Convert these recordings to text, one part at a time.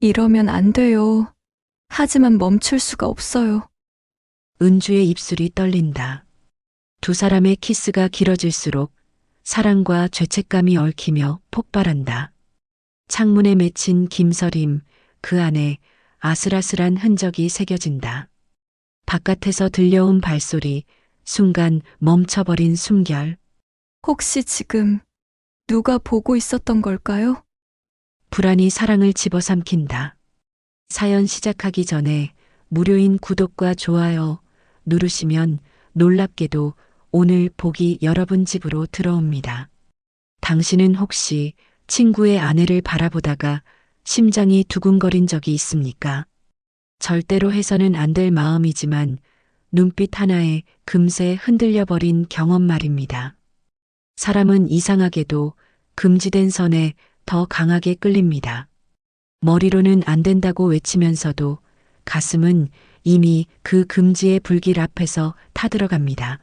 이러면 안 돼요. 하지만 멈출 수가 없어요. 은주의 입술이 떨린다. 두 사람의 키스가 길어질수록 사랑과 죄책감이 얽히며 폭발한다. 창문에 맺힌 김서림, 그 안에 아슬아슬한 흔적이 새겨진다. 바깥에서 들려온 발소리, 순간 멈춰버린 숨결, 혹시 지금 누가 보고 있었던 걸까요? 불안이 사랑을 집어삼킨다. 사연 시작하기 전에 무료인 구독과 좋아요 누르시면 놀랍게도 오늘 복이 여러분 집으로 들어옵니다. 당신은 혹시 친구의 아내를 바라보다가 심장이 두근거린 적이 있습니까? 절대로 해서는 안 될 마음이지만 눈빛 하나에 금세 흔들려 버린 경험 말입니다. 사람은 이상하게도 금지된 선에 더 강하게 끌립니다. 머리로는 안 된다고 외치면서도 가슴은 이미 그 금지의 불길 앞에서 타들어갑니다.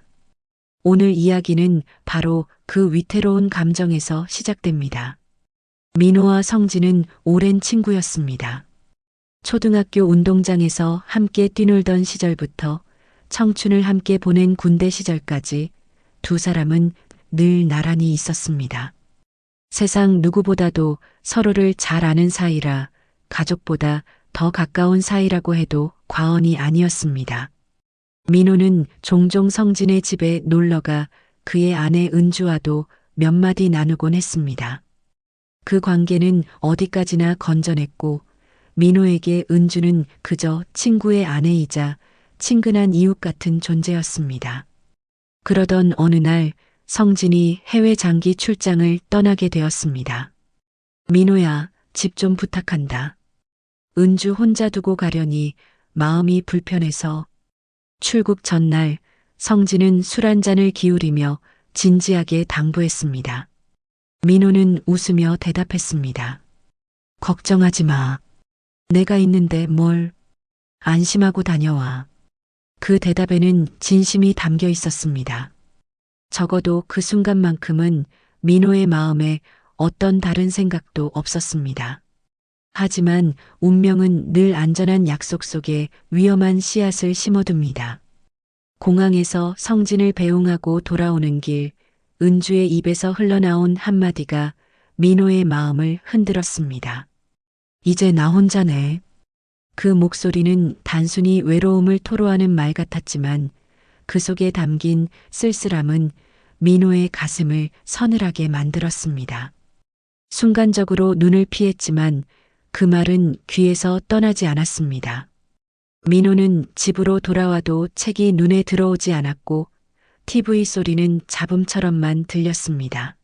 오늘 이야기는 바로 그 위태로운 감정에서 시작됩니다. 민호와 성진은 오랜 친구였습니다. 초등학교 운동장에서 함께 뛰놀던 시절부터 청춘을 함께 보낸 군대 시절까지 두 사람은 늘 나란히 있었습니다. 세상 누구보다도 서로를 잘 아는 사이라 가족보다 더 가까운 사이라고 해도 과언이 아니었습니다. 민호는 종종 성진의 집에 놀러가 그의 아내 은주와도 몇 마디 나누곤 했습니다. 그 관계는 어디까지나 건전했고 민호에게 은주는 그저 친구의 아내이자 친근한 이웃 같은 존재였습니다. 그러던 어느 날 성진이 해외 장기 출장을 떠나게 되었습니다. 민호야, 집 좀 부탁한다. 은주 혼자 두고 가려니 마음이 불편해서 출국 전날 성진은 술 한 잔을 기울이며 진지하게 당부했습니다. 민호는 웃으며 대답했습니다. 걱정하지 마. 내가 있는데 뭘. 안심하고 다녀와. 그 대답에는 진심이 담겨 있었습니다. 적어도 그 순간만큼은 민호의 마음에 어떤 다른 생각도 없었습니다. 하지만 운명은 늘 안전한 약속 속에 위험한 씨앗을 심어둡니다. 공항에서 성진을 배웅하고 돌아오는 길, 은주의 입에서 흘러나온 한마디가 민호의 마음을 흔들었습니다. 이제 나 혼자네. 그 목소리는 단순히 외로움을 토로하는 말 같았지만 그 속에 담긴 쓸쓸함은 민호의 가슴을 서늘하게 만들었습니다. 순간적으로 눈을 피했지만 그 말은 귀에서 떠나지 않았습니다. 민호는 집으로 돌아와도 책이 눈에 들어오지 않았고 TV 소리는 잡음처럼만 들렸습니다.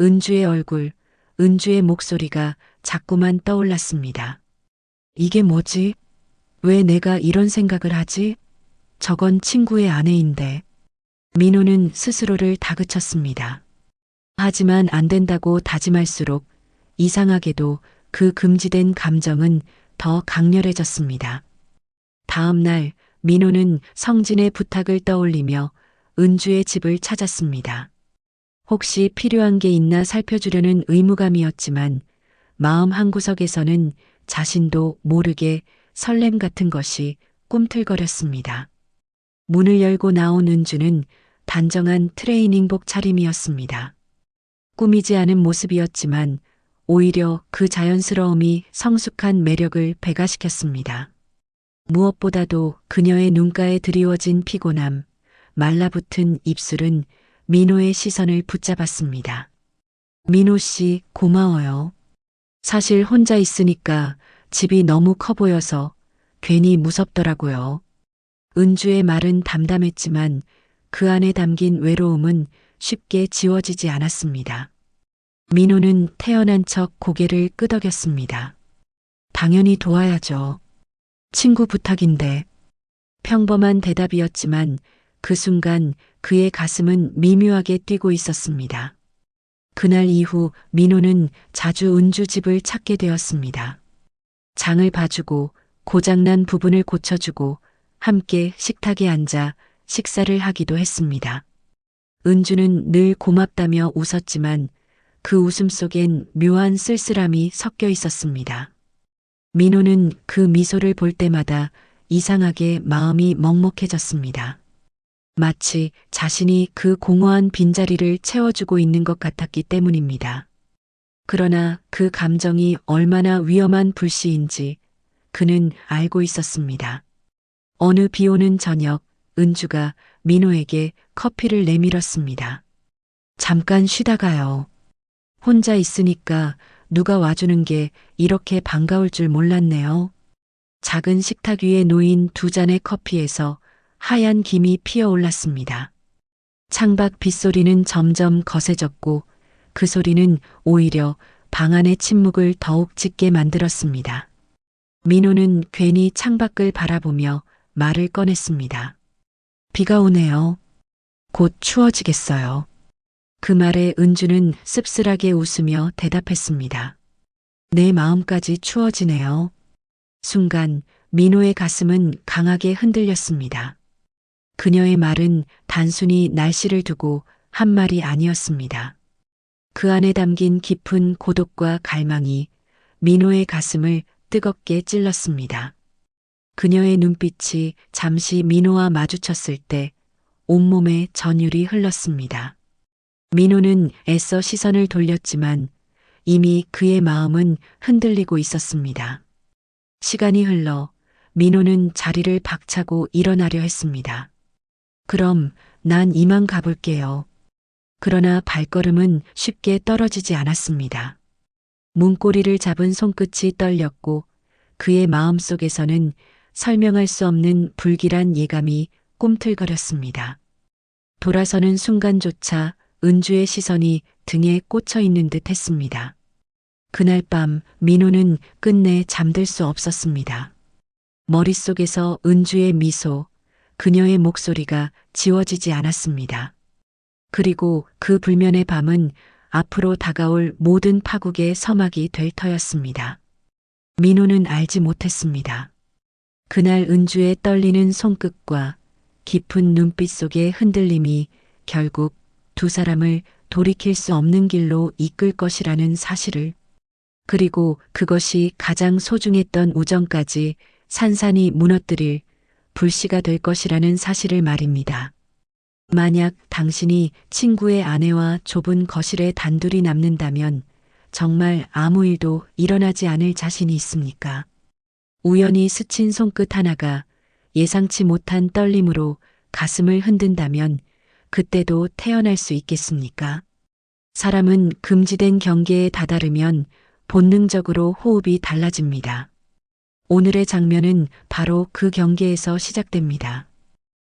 은주의 얼굴, 은주의 목소리가 자꾸만 떠올랐습니다. 이게 뭐지? 왜 내가 이런 생각을 하지? 저건 친구의 아내인데. 민호는 스스로를 다그쳤습니다. 하지만 안 된다고 다짐할수록 이상하게도 그 금지된 감정은 더 강렬해졌습니다. 다음 날 민호는 성진의 부탁을 떠올리며 은주의 집을 찾았습니다. 혹시 필요한 게 있나 살펴주려는 의무감이었지만 마음 한구석에서는 자신도 모르게 설렘 같은 것이 꿈틀거렸습니다. 문을 열고 나온 은주는 단정한 트레이닝복 차림이었습니다. 꾸미지 않은 모습이었지만 오히려 그 자연스러움이 성숙한 매력을 배가시켰습니다. 무엇보다도 그녀의 눈가에 드리워진 피곤함, 말라붙은 입술은 민호의 시선을 붙잡았습니다. 민호 씨, 고마워요. 사실 혼자 있으니까 집이 너무 커 보여서 괜히 무섭더라고요. 은주의 말은 담담했지만 그 안에 담긴 외로움은 쉽게 지워지지 않았습니다. 민호는 태연한 척 고개를 끄덕였습니다. 당연히 도와야죠. 친구 부탁인데. 평범한 대답이었지만 그 순간 그의 가슴은 미묘하게 뛰고 있었습니다. 그날 이후 민호는 자주 은주 집을 찾게 되었습니다. 장을 봐주고 고장난 부분을 고쳐주고 함께 식탁에 앉아 식사를 하기도 했습니다. 은주는 늘 고맙다며 웃었지만 그 웃음 속엔 묘한 쓸쓸함이 섞여 있었습니다. 민호는 그 미소를 볼 때마다 이상하게 마음이 먹먹해졌습니다. 마치 자신이 그 공허한 빈자리를 채워주고 있는 것 같았기 때문입니다. 그러나 그 감정이 얼마나 위험한 불씨인지 그는 알고 있었습니다. 어느 비 오는 저녁, 은주가 민호에게 커피를 내밀었습니다. 잠깐 쉬다가요. 혼자 있으니까 누가 와주는 게 이렇게 반가울 줄 몰랐네요. 작은 식탁 위에 놓인 두 잔의 커피에서 하얀 김이 피어올랐습니다. 창밖 빗소리는 점점 거세졌고 그 소리는 오히려 방 안의 침묵을 더욱 짙게 만들었습니다. 민호는 괜히 창밖을 바라보며 말을 꺼냈습니다. 비가 오네요. 곧 추워지겠어요. 그 말에 은주는 씁쓸하게 웃으며 대답했습니다. 내 마음까지 추워지네요. 순간 민호의 가슴은 강하게 흔들렸습니다. 그녀의 말은 단순히 날씨를 두고 한 말이 아니었습니다. 그 안에 담긴 깊은 고독과 갈망이 민호의 가슴을 뜨겁게 찔렀습니다. 그녀의 눈빛이 잠시 민호와 마주쳤을 때 온몸에 전율이 흘렀습니다. 민호는 애써 시선을 돌렸지만 이미 그의 마음은 흔들리고 있었습니다. 시간이 흘러 민호는 자리를 박차고 일어나려 했습니다. 그럼 난 이만 가볼게요. 그러나 발걸음은 쉽게 떨어지지 않았습니다. 문고리를 잡은 손끝이 떨렸고 그의 마음속에서는 설명할 수 없는 불길한 예감이 꿈틀거렸습니다. 돌아서는 순간조차 은주의 시선이 등에 꽂혀 있는 듯 했습니다. 그날 밤 민호는 끝내 잠들 수 없었습니다. 머릿속에서 은주의 미소, 그녀의 목소리가 지워지지 않았습니다. 그리고 그 불면의 밤은 앞으로 다가올 모든 파국의 서막이 될 터였습니다. 민호는 알지 못했습니다. 그날 은주의 떨리는 손끝과 깊은 눈빛 속의 흔들림이 결국 두 사람을 돌이킬 수 없는 길로 이끌 것이라는 사실을, 그리고 그것이 가장 소중했던 우정까지 산산이 무너뜨릴 불씨가 될 것이라는 사실을 말입니다. 만약 당신이 친구의 아내와 좁은 거실에 단둘이 남는다면 정말 아무 일도 일어나지 않을 자신이 있습니까? 우연히 스친 손끝 하나가 예상치 못한 떨림으로 가슴을 흔든다면 그때도 태어날 수 있겠습니까? 사람은 금지된 경계에 다다르면 본능적으로 호흡이 달라집니다. 오늘의 장면은 바로 그 경계에서 시작됩니다.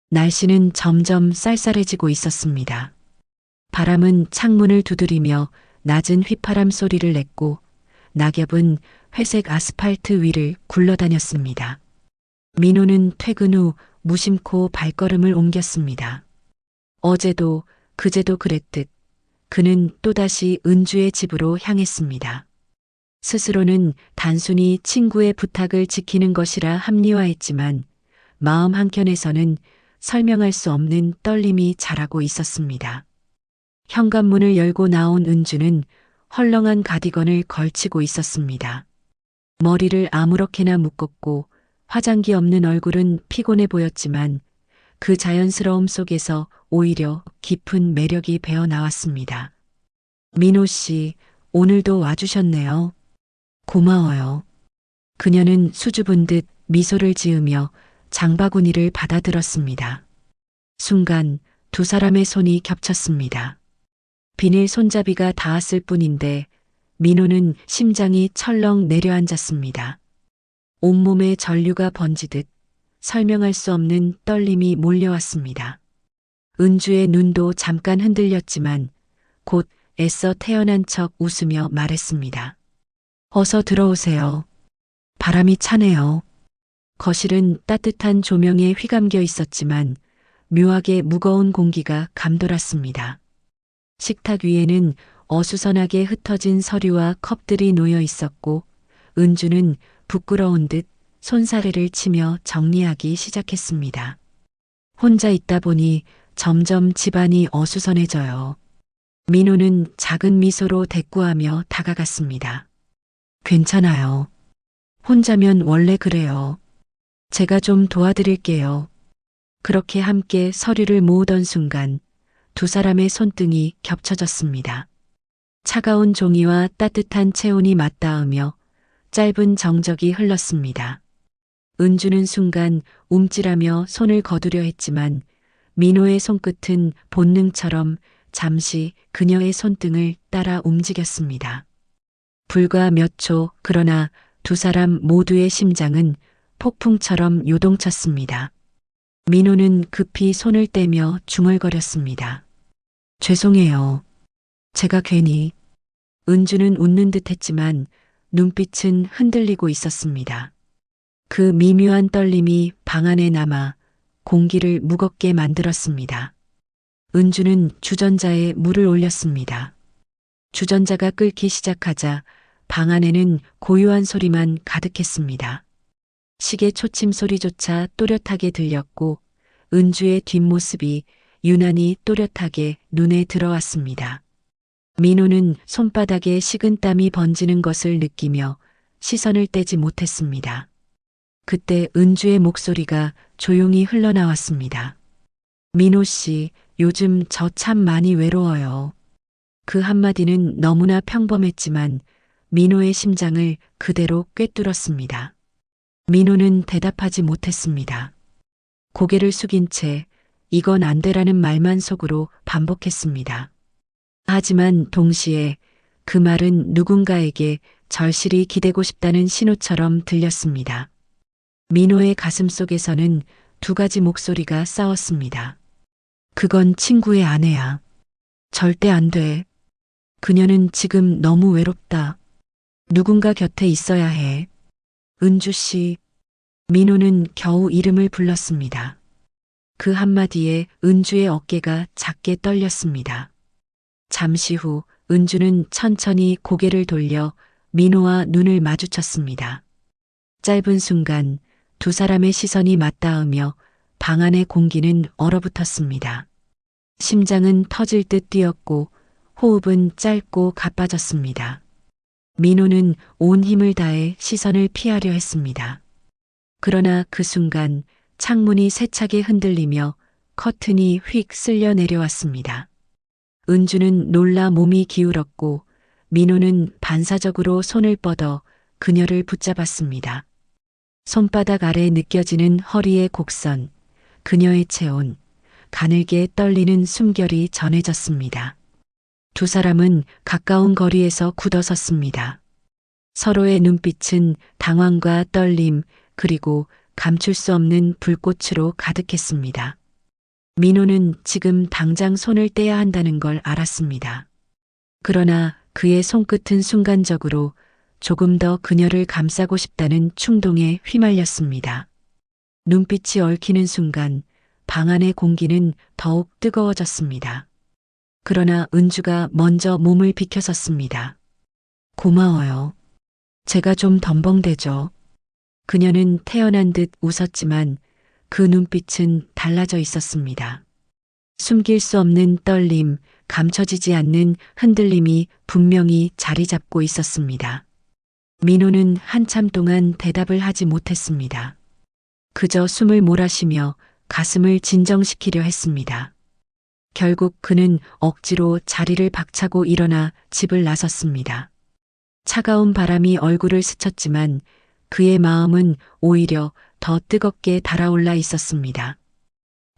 날씨는 점점 쌀쌀해지고 있었습니다. 바람은 창문을 두드리며 낮은 휘파람 소리를 냈고 낙엽은 회색 아스팔트 위를 굴러다녔습니다. 민호는 퇴근 후 무심코 발걸음을 옮겼습니다. 어제도 그제도 그랬듯 그는 또다시 은주의 집으로 향했습니다. 스스로는 단순히 친구의 부탁을 지키는 것이라 합리화했지만 마음 한켠에서는 설명할 수 없는 떨림이 자라고 있었습니다. 현관문을 열고 나온 은주는 헐렁한 가디건을 걸치고 있었습니다. 머리를 아무렇게나 묶었고 화장기 없는 얼굴은 피곤해 보였지만 그 자연스러움 속에서 오히려 깊은 매력이 배어 나왔습니다. 민호 씨, 오늘도 와주셨네요. 고마워요. 그녀는 수줍은 듯 미소를 지으며 장바구니를 받아들었습니다. 순간 두 사람의 손이 겹쳤습니다. 비닐 손잡이가 닿았을 뿐인데 민호는 심장이 철렁 내려앉았습니다. 온몸에 전류가 번지듯 설명할 수 없는 떨림이 몰려왔습니다. 은주의 눈도 잠깐 흔들렸지만 곧 애써 태어난 척 웃으며 말했습니다. 어서 들어오세요. 바람이 차네요. 거실은 따뜻한 조명에 휘감겨 있었지만 묘하게 무거운 공기가 감돌았습니다. 식탁 위에는 어수선하게 흩어진 서류와 컵들이 놓여 있었고 은주는 부끄러운 듯 손사래를 치며 정리하기 시작했습니다. 혼자 있다 보니 점점 집안이 어수선해져요. 민호는 작은 미소로 대꾸하며 다가갔습니다. 괜찮아요. 혼자면 원래 그래요. 제가 좀 도와드릴게요. 그렇게 함께 서류를 모으던 순간 두 사람의 손등이 겹쳐졌습니다. 차가운 종이와 따뜻한 체온이 맞닿으며 짧은 정적이 흘렀습니다. 은주는 순간 움찔하며 손을 거두려 했지만 민호의 손끝은 본능처럼 잠시 그녀의 손등을 따라 움직였습니다. 불과 몇 초, 그러나 두 사람 모두의 심장은 폭풍처럼 요동쳤습니다. 민호는 급히 손을 떼며 중얼거렸습니다. 죄송해요. 제가 괜히. 은주는 웃는 듯 했지만 눈빛은 흔들리고 있었습니다. 그 미묘한 떨림이 방 안에 남아 공기를 무겁게 만들었습니다. 은주는 주전자에 물을 올렸습니다. 주전자가 끓기 시작하자 방 안에는 고요한 소리만 가득했습니다. 시계 초침 소리조차 또렷하게 들렸고 은주의 뒷모습이 유난히 또렷하게 눈에 들어왔습니다. 민호는 손바닥에 식은땀이 번지는 것을 느끼며 시선을 떼지 못했습니다. 그때 은주의 목소리가 조용히 흘러나왔습니다. 민호 씨, 요즘 저 참 많이 외로워요. 그 한마디는 너무나 평범했지만 민호의 심장을 그대로 꿰뚫었습니다. 민호는 대답하지 못했습니다. 고개를 숙인 채 이건 안 되라는 말만 속으로 반복했습니다. 하지만 동시에 그 말은 누군가에게 절실히 기대고 싶다는 신호처럼 들렸습니다. 민호의 가슴 속에서는 두 가지 목소리가 싸웠습니다. 그건 친구의 아내야. 절대 안 돼. 그녀는 지금 너무 외롭다. 누군가 곁에 있어야 해. 은주 씨. 민호는 겨우 이름을 불렀습니다. 그 한마디에 은주의 어깨가 작게 떨렸습니다. 잠시 후 은주는 천천히 고개를 돌려 민호와 눈을 마주쳤습니다. 짧은 순간 두 사람의 시선이 맞닿으며 방 안의 공기는 얼어붙었습니다. 심장은 터질 듯 뛰었고 호흡은 짧고 가빠졌습니다. 민호는 온 힘을 다해 시선을 피하려 했습니다. 그러나 그 순간 창문이 세차게 흔들리며 커튼이 휙 쓸려 내려왔습니다. 은주는 놀라 몸이 기울었고 민호는 반사적으로 손을 뻗어 그녀를 붙잡았습니다. 손바닥 아래 느껴지는 허리의 곡선, 그녀의 체온, 가늘게 떨리는 숨결이 전해졌습니다. 두 사람은 가까운 거리에서 굳어섰습니다. 서로의 눈빛은 당황과 떨림, 그리고 감출 수 없는 불꽃으로 가득했습니다. 민호는 지금 당장 손을 떼야 한다는 걸 알았습니다. 그러나 그의 손끝은 순간적으로 조금 더 그녀를 감싸고 싶다는 충동에 휘말렸습니다. 눈빛이 얽히는 순간 방 안의 공기는 더욱 뜨거워졌습니다. 그러나 은주가 먼저 몸을 비켜섰습니다. 고마워요. 제가 좀 덤벙대죠. 그녀는 태어난 듯 웃었지만 그 눈빛은 달라져 있었습니다. 숨길 수 없는 떨림, 감춰지지 않는 흔들림이 분명히 자리 잡고 있었습니다. 민호는 한참 동안 대답을 하지 못했습니다. 그저 숨을 몰아쉬며 가슴을 진정시키려 했습니다. 결국 그는 억지로 자리를 박차고 일어나 집을 나섰습니다. 차가운 바람이 얼굴을 스쳤지만 그의 마음은 오히려 더 뜨겁게 달아올라 있었습니다.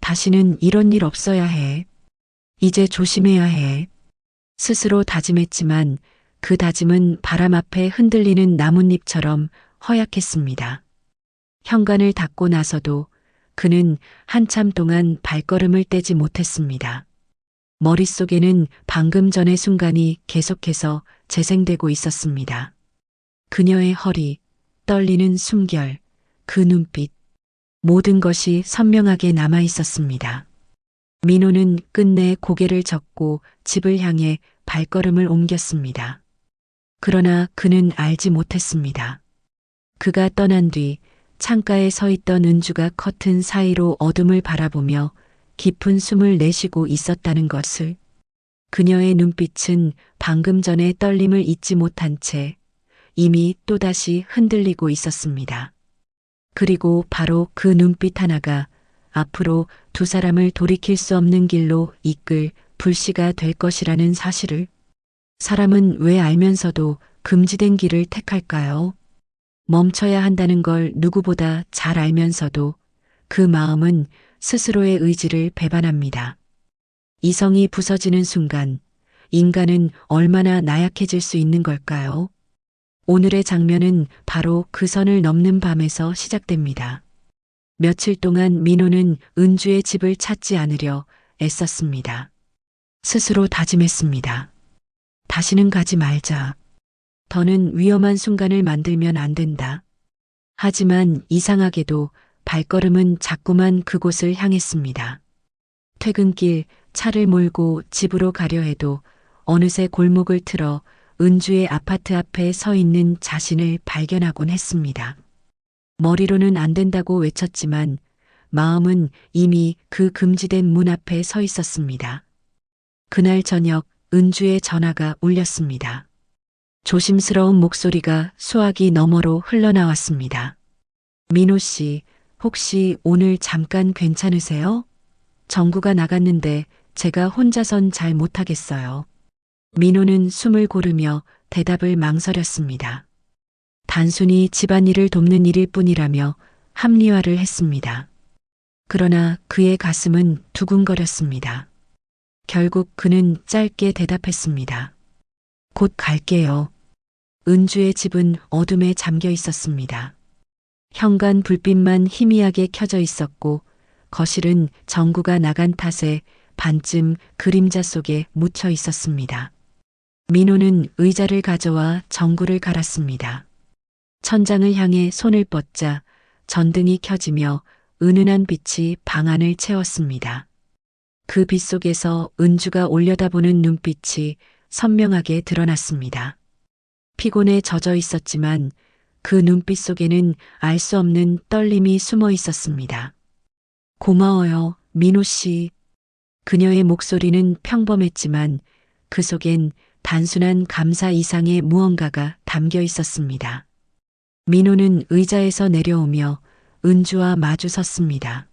다시는 이런 일 없어야 해. 이제 조심해야 해. 스스로 다짐했지만 그 다짐은 바람 앞에 흔들리는 나뭇잎처럼 허약했습니다. 현관을 닫고 나서도 그는 한참 동안 발걸음을 떼지 못했습니다. 머릿속에는 방금 전의 순간이 계속해서 재생되고 있었습니다. 그녀의 허리, 떨리는 숨결, 그 눈빛, 모든 것이 선명하게 남아 있었습니다. 민호는 끝내 고개를 젓고 집을 향해 발걸음을 옮겼습니다. 그러나 그는 알지 못했습니다. 그가 떠난 뒤 창가에 서 있던 은주가 커튼 사이로 어둠을 바라보며 깊은 숨을 내쉬고 있었다는 것을. 그녀의 눈빛은 방금 전의 떨림을 잊지 못한 채 이미 또다시 흔들리고 있었습니다. 그리고 바로 그 눈빛 하나가 앞으로 두 사람을 돌이킬 수 없는 길로 이끌 불씨가 될 것이라는 사실을 사람은 왜 알면서도 금지된 길을 택할까요? 멈춰야 한다는 걸 누구보다 잘 알면서도 그 마음은 스스로의 의지를 배반합니다. 이성이 부서지는 순간 인간은 얼마나 나약해질 수 있는 걸까요? 오늘의 장면은 바로 그 선을 넘는 밤에서 시작됩니다. 며칠 동안 민호는 은주의 집을 찾지 않으려 애썼습니다. 스스로 다짐했습니다. 다시는 가지 말자. 더는 위험한 순간을 만들면 안 된다. 하지만 이상하게도 발걸음은 자꾸만 그곳을 향했습니다. 퇴근길 차를 몰고 집으로 가려 해도 어느새 골목을 틀어 은주의 아파트 앞에 서 있는 자신을 발견하곤 했습니다. 머리로는 안 된다고 외쳤지만 마음은 이미 그 금지된 문 앞에 서 있었습니다. 그날 저녁 은주의 전화가 울렸습니다. 조심스러운 목소리가 수화기 너머로 흘러나왔습니다. 민호 씨, 혹시 오늘 잠깐 괜찮으세요? 정구가 나갔는데 제가 혼자선 잘 못하겠어요. 민호는 숨을 고르며 대답을 망설였습니다. 단순히 집안일을 돕는 일일 뿐이라며 합리화를 했습니다. 그러나 그의 가슴은 두근거렸습니다. 결국 그는 짧게 대답했습니다. 곧 갈게요. 은주의 집은 어둠에 잠겨 있었습니다. 현관 불빛만 희미하게 켜져 있었고 거실은 정구가 나간 탓에 반쯤 그림자 속에 묻혀 있었습니다. 민호는 의자를 가져와 정구를 갈았습니다. 천장을 향해 손을 뻗자 전등이 켜지며 은은한 빛이 방 안을 채웠습니다. 그 빛 속에서 은주가 올려다보는 눈빛이 선명하게 드러났습니다. 피곤에 젖어 있었지만 그 눈빛 속에는 알 수 없는 떨림이 숨어 있었습니다. 고마워요, 민호 씨. 그녀의 목소리는 평범했지만 그 속엔 단순한 감사 이상의 무언가가 담겨 있었습니다. 민호는 의자에서 내려오며 은주와 마주 섰습니다.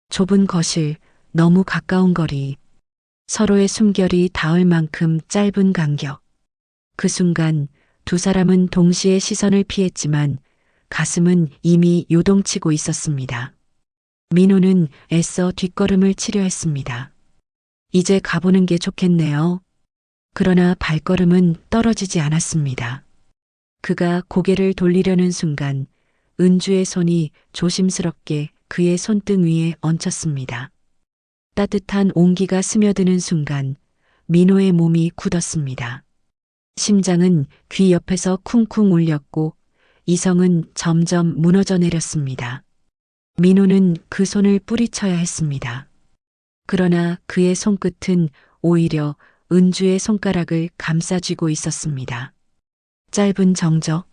좁은 거실, 너무 가까운 거리, 서로의 숨결이 닿을 만큼 짧은 간격. 그 순간 두 사람은 동시에 시선을 피했지만 가슴은 이미 요동치고 있었습니다. 민호는 애써 뒷걸음을 치려 했습니다. 이제 가보는 게 좋겠네요. 그러나 발걸음은 떨어지지 않았습니다. 그가 고개를 돌리려는 순간 은주의 손이 조심스럽게 그의 손등 위에 얹혔습니다. 따뜻한 온기가 스며드는 순간 민호의 몸이 굳었습니다. 심장은 귀 옆에서 쿵쿵 울렸고 이성은 점점 무너져 내렸습니다. 민호는 그 손을 뿌리쳐야 했습니다. 그러나 그의 손끝은 오히려 은주의 손가락을 감싸쥐고 있었습니다. 짧은 정적,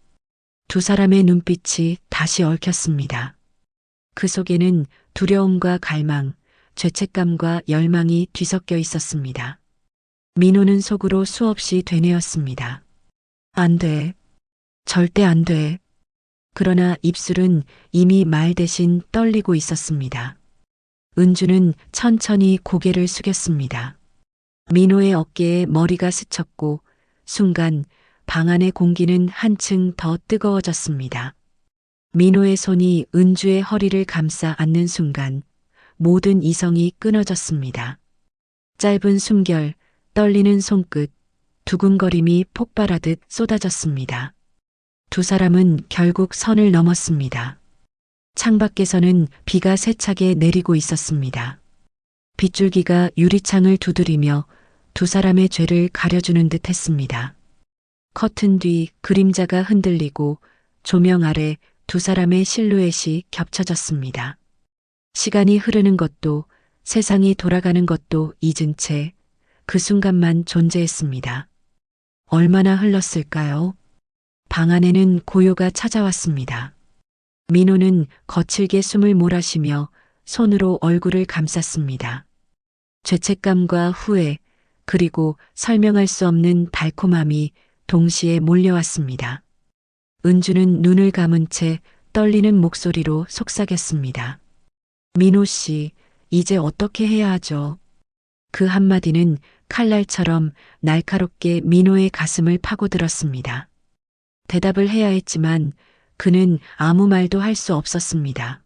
두 사람의 눈빛이 다시 얽혔습니다. 그 속에는 두려움과 갈망, 죄책감과 열망이 뒤섞여 있었습니다. 민호는 속으로 수없이 되뇌었습니다. 안 돼. 절대 안 돼. 그러나 입술은 이미 말 대신 떨리고 있었습니다. 은주는 천천히 고개를 숙였습니다. 민호의 어깨에 머리가 스쳤고 순간 방 안의 공기는 한층 더 뜨거워졌습니다. 민호의 손이 은주의 허리를 감싸 안는 순간 모든 이성이 끊어졌습니다. 짧은 숨결, 떨리는 손끝, 두근거림이 폭발하듯 쏟아졌습니다. 두 사람은 결국 선을 넘었습니다. 창밖에서는 비가 세차게 내리고 있었습니다. 빗줄기가 유리창을 두드리며 두 사람의 죄를 가려주는 듯 했습니다. 커튼 뒤 그림자가 흔들리고 조명 아래 두 사람의 실루엣이 겹쳐졌습니다. 시간이 흐르는 것도 세상이 돌아가는 것도 잊은 채 그 순간만 존재했습니다. 얼마나 흘렀을까요? 방 안에는 고요가 찾아왔습니다. 민호는 거칠게 숨을 몰아쉬며 손으로 얼굴을 감쌌습니다. 죄책감과 후회, 그리고 설명할 수 없는 달콤함이 동시에 몰려왔습니다. 은주는 눈을 감은 채 떨리는 목소리로 속삭였습니다. 민호 씨, 이제 어떻게 해야 하죠? 그 한마디는 칼날처럼 날카롭게 민호의 가슴을 파고들었습니다. 대답을 해야 했지만 그는 아무 말도 할 수 없었습니다.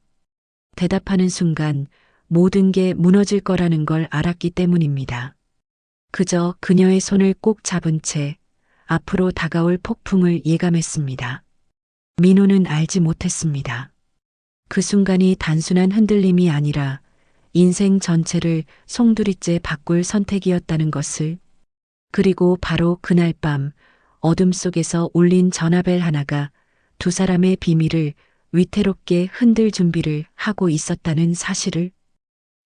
대답하는 순간 모든 게 무너질 거라는 걸 알았기 때문입니다. 그저 그녀의 손을 꼭 잡은 채 앞으로 다가올 폭풍을 예감했습니다. 민호는 알지 못했습니다. 그 순간이 단순한 흔들림이 아니라 인생 전체를 송두리째 바꿀 선택이었다는 것을. 그리고 바로 그날 밤 어둠 속에서 울린 전화벨 하나가 두 사람의 비밀을 위태롭게 흔들 준비를 하고 있었다는 사실을.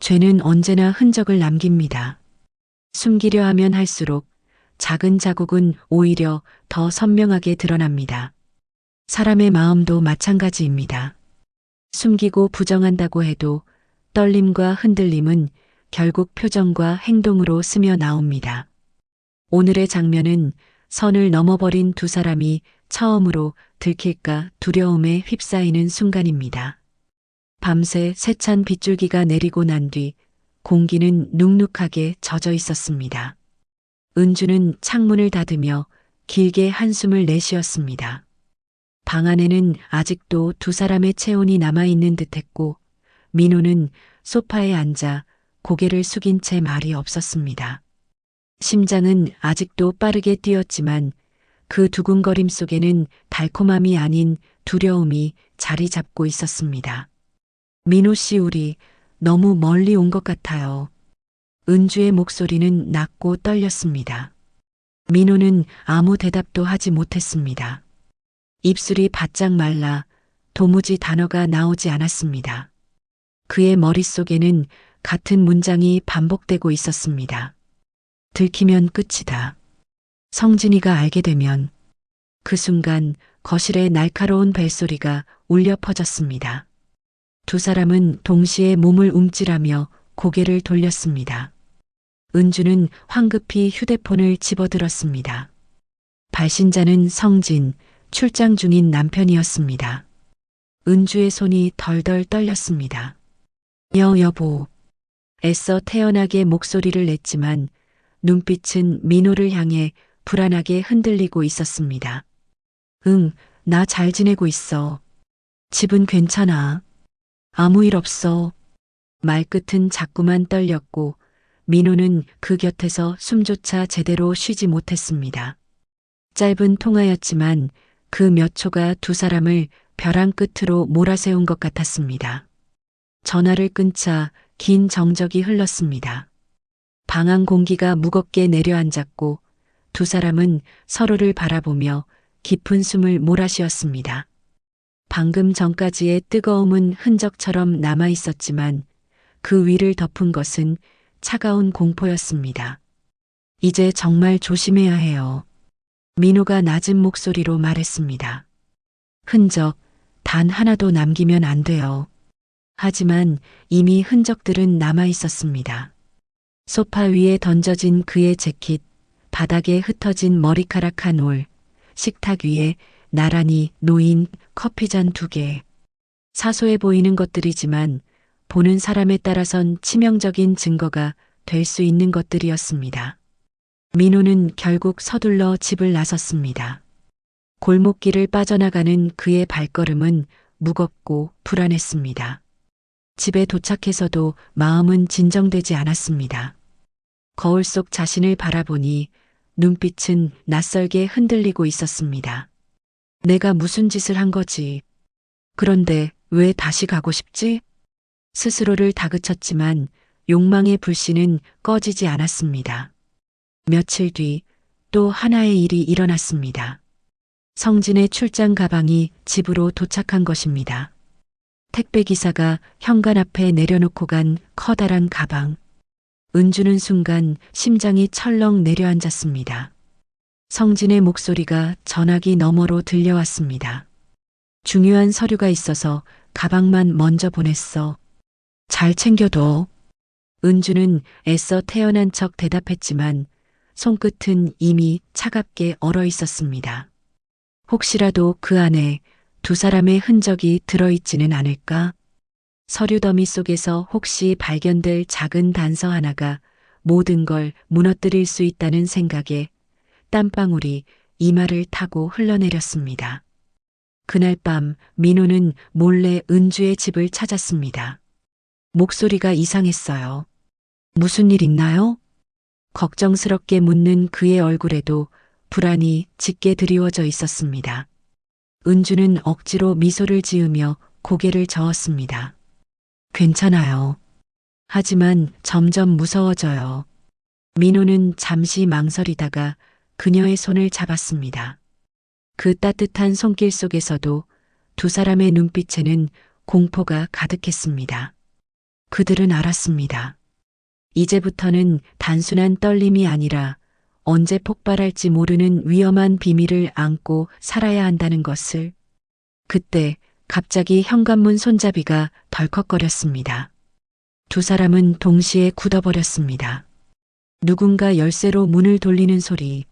죄는 언제나 흔적을 남깁니다. 숨기려 하면 할수록 작은 자국은 오히려 더 선명하게 드러납니다. 사람의 마음도 마찬가지입니다. 숨기고 부정한다고 해도 떨림과 흔들림은 결국 표정과 행동으로 스며 나옵니다. 오늘의 장면은 선을 넘어버린 두 사람이 처음으로 들킬까 두려움에 휩싸이는 순간입니다. 밤새 세찬 빗줄기가 내리고 난 뒤 공기는 눅눅하게 젖어 있었습니다. 은주는 창문을 닫으며 길게 한숨을 내쉬었습니다. 방 안에는 아직도 두 사람의 체온이 남아있는 듯했고 민호는 소파에 앉아 고개를 숙인 채 말이 없었습니다. 심장은 아직도 빠르게 뛰었지만 그 두근거림 속에는 달콤함이 아닌 두려움이 자리 잡고 있었습니다. 민호 씨, 우리 너무 멀리 온 것 같아요. 은주의 목소리는 낮고 떨렸습니다. 민호는 아무 대답도 하지 못했습니다. 입술이 바짝 말라 도무지 단어가 나오지 않았습니다. 그의 머릿속에는 같은 문장이 반복되고 있었습니다. 들키면 끝이다. 성진이가 알게 되면. 그 순간 거실에 날카로운 벨소리가 울려 퍼졌습니다. 두 사람은 동시에 몸을 움찔하며 고개를 돌렸습니다. 은주는 황급히 휴대폰을 집어들었습니다. 발신자는 성진, 출장 중인 남편이었습니다. 은주의 손이 덜덜 떨렸습니다. 여보. 애써 태연하게 목소리를 냈지만 눈빛은 민호를 향해 불안하게 흔들리고 있었습니다. 응, 나 잘 지내고 있어. 집은 괜찮아. 아무 일 없어. 말끝은 자꾸만 떨렸고 민호는 그 곁에서 숨조차 제대로 쉬지 못했습니다. 짧은 통화였지만 그 몇 초가 두 사람을 벼랑 끝으로 몰아세운 것 같았습니다. 전화를 끊자 긴 정적이 흘렀습니다. 방 안 공기가 무겁게 내려앉았고 두 사람은 서로를 바라보며 깊은 숨을 몰아쉬었습니다. 방금 전까지의 뜨거움은 흔적처럼 남아 있었지만 그 위를 덮은 것은 차가운 공포였습니다. 이제 정말 조심해야 해요. 민호가 낮은 목소리로 말했습니다. 흔적 단 하나도 남기면 안 돼요. 하지만 이미 흔적들은 남아 있었습니다. 소파 위에 던져진 그의 재킷, 바닥에 흩어진 머리카락 한 올, 식탁 위에 나란히 놓인 커피잔 2개. 사소해 보이는 것들이지만 보는 사람에 따라선 치명적인 증거가 될 수 있는 것들이었습니다. 민호는 결국 서둘러 집을 나섰습니다. 골목길을 빠져나가는 그의 발걸음은 무겁고 불안했습니다. 집에 도착해서도 마음은 진정되지 않았습니다. 거울 속 자신을 바라보니 눈빛은 낯설게 흔들리고 있었습니다. 내가 무슨 짓을 한 거지? 그런데 왜 다시 가고 싶지? 스스로를 다그쳤지만 욕망의 불씨는 꺼지지 않았습니다. 며칠 뒤 또 하나의 일이 일어났습니다. 성진의 출장 가방이 집으로 도착한 것입니다. 택배기사가 현관 앞에 내려놓고 간 커다란 가방. 은주는 순간 심장이 철렁 내려앉았습니다. 성진의 목소리가 전화기 너머로 들려왔습니다. 중요한 서류가 있어서 가방만 먼저 보냈어. 잘 챙겨둬. 은주는 애써 태연한 척 대답했지만 손끝은 이미 차갑게 얼어 있었습니다. 혹시라도 그 안에 두 사람의 흔적이 들어있지는 않을까? 서류 더미 속에서 혹시 발견될 작은 단서 하나가 모든 걸 무너뜨릴 수 있다는 생각에 땀방울이 이마를 타고 흘러내렸습니다. 그날 밤 민호는 몰래 은주의 집을 찾았습니다. 목소리가 이상했어요. 무슨 일 있나요? 걱정스럽게 묻는 그의 얼굴에도 불안이 짙게 드리워져 있었습니다. 은주는 억지로 미소를 지으며 고개를 저었습니다. 괜찮아요. 하지만 점점 무서워져요. 민호는 잠시 망설이다가 그녀의 손을 잡았습니다. 그 따뜻한 손길 속에서도 두 사람의 눈빛에는 공포가 가득했습니다. 그들은 알았습니다. 이제부터는 단순한 떨림이 아니라 언제 폭발할지 모르는 위험한 비밀을 안고 살아야 한다는 것을. 그때 갑자기 현관문 손잡이가 덜컥거렸습니다. 두 사람은 동시에 굳어버렸습니다. 누군가 열쇠로 문을 돌리는 소리.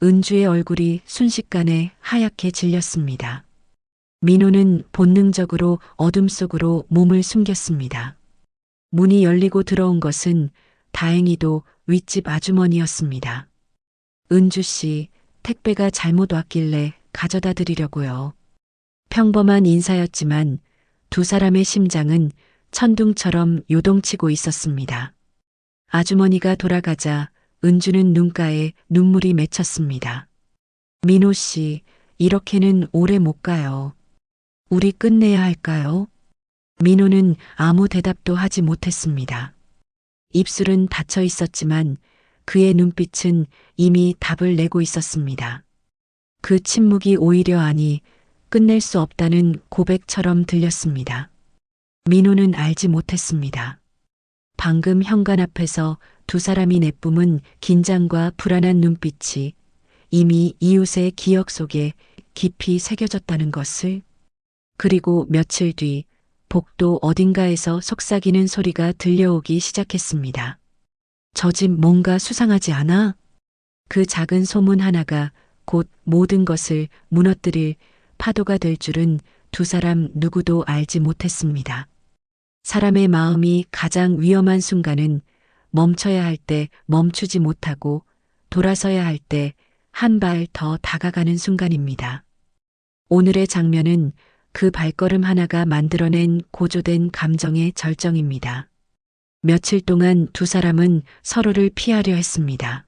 은주의 얼굴이 순식간에 하얗게 질렸습니다. 민호는 본능적으로 어둠 속으로 몸을 숨겼습니다. 문이 열리고 들어온 것은 다행히도 윗집 아주머니였습니다. 은주 씨, 택배가 잘못 왔길래 가져다 드리려고요. 평범한 인사였지만 두 사람의 심장은 천둥처럼 요동치고 있었습니다. 아주머니가 돌아가자 은주는 눈가에 눈물이 맺혔습니다. 민호 씨, 이렇게는 오래 못 가요. 우리 끝내야 할까요? 민호는 아무 대답도 하지 못했습니다. 입술은 닫혀 있었지만 그의 눈빛은 이미 답을 내고 있었습니다. 그 침묵이 오히려 아니 끝낼 수 없다는 고백처럼 들렸습니다. 민호는 알지 못했습니다. 방금 현관 앞에서 두 사람이 내뿜은 긴장과 불안한 눈빛이 이미 이웃의 기억 속에 깊이 새겨졌다는 것을. 그리고 며칠 뒤 복도 어딘가에서 속삭이는 소리가 들려오기 시작했습니다. 저 집 뭔가 수상하지 않아? 그 작은 소문 하나가 곧 모든 것을 무너뜨릴 파도가 될 줄은 두 사람 누구도 알지 못했습니다. 사람의 마음이 가장 위험한 순간은 멈춰야 할 때 멈추지 못하고 돌아서야 할 때 한 발 더 다가가는 순간입니다. 오늘의 장면은 그 발걸음 하나가 만들어낸 고조된 감정의 절정입니다. 며칠 동안 두 사람은 서로를 피하려 했습니다.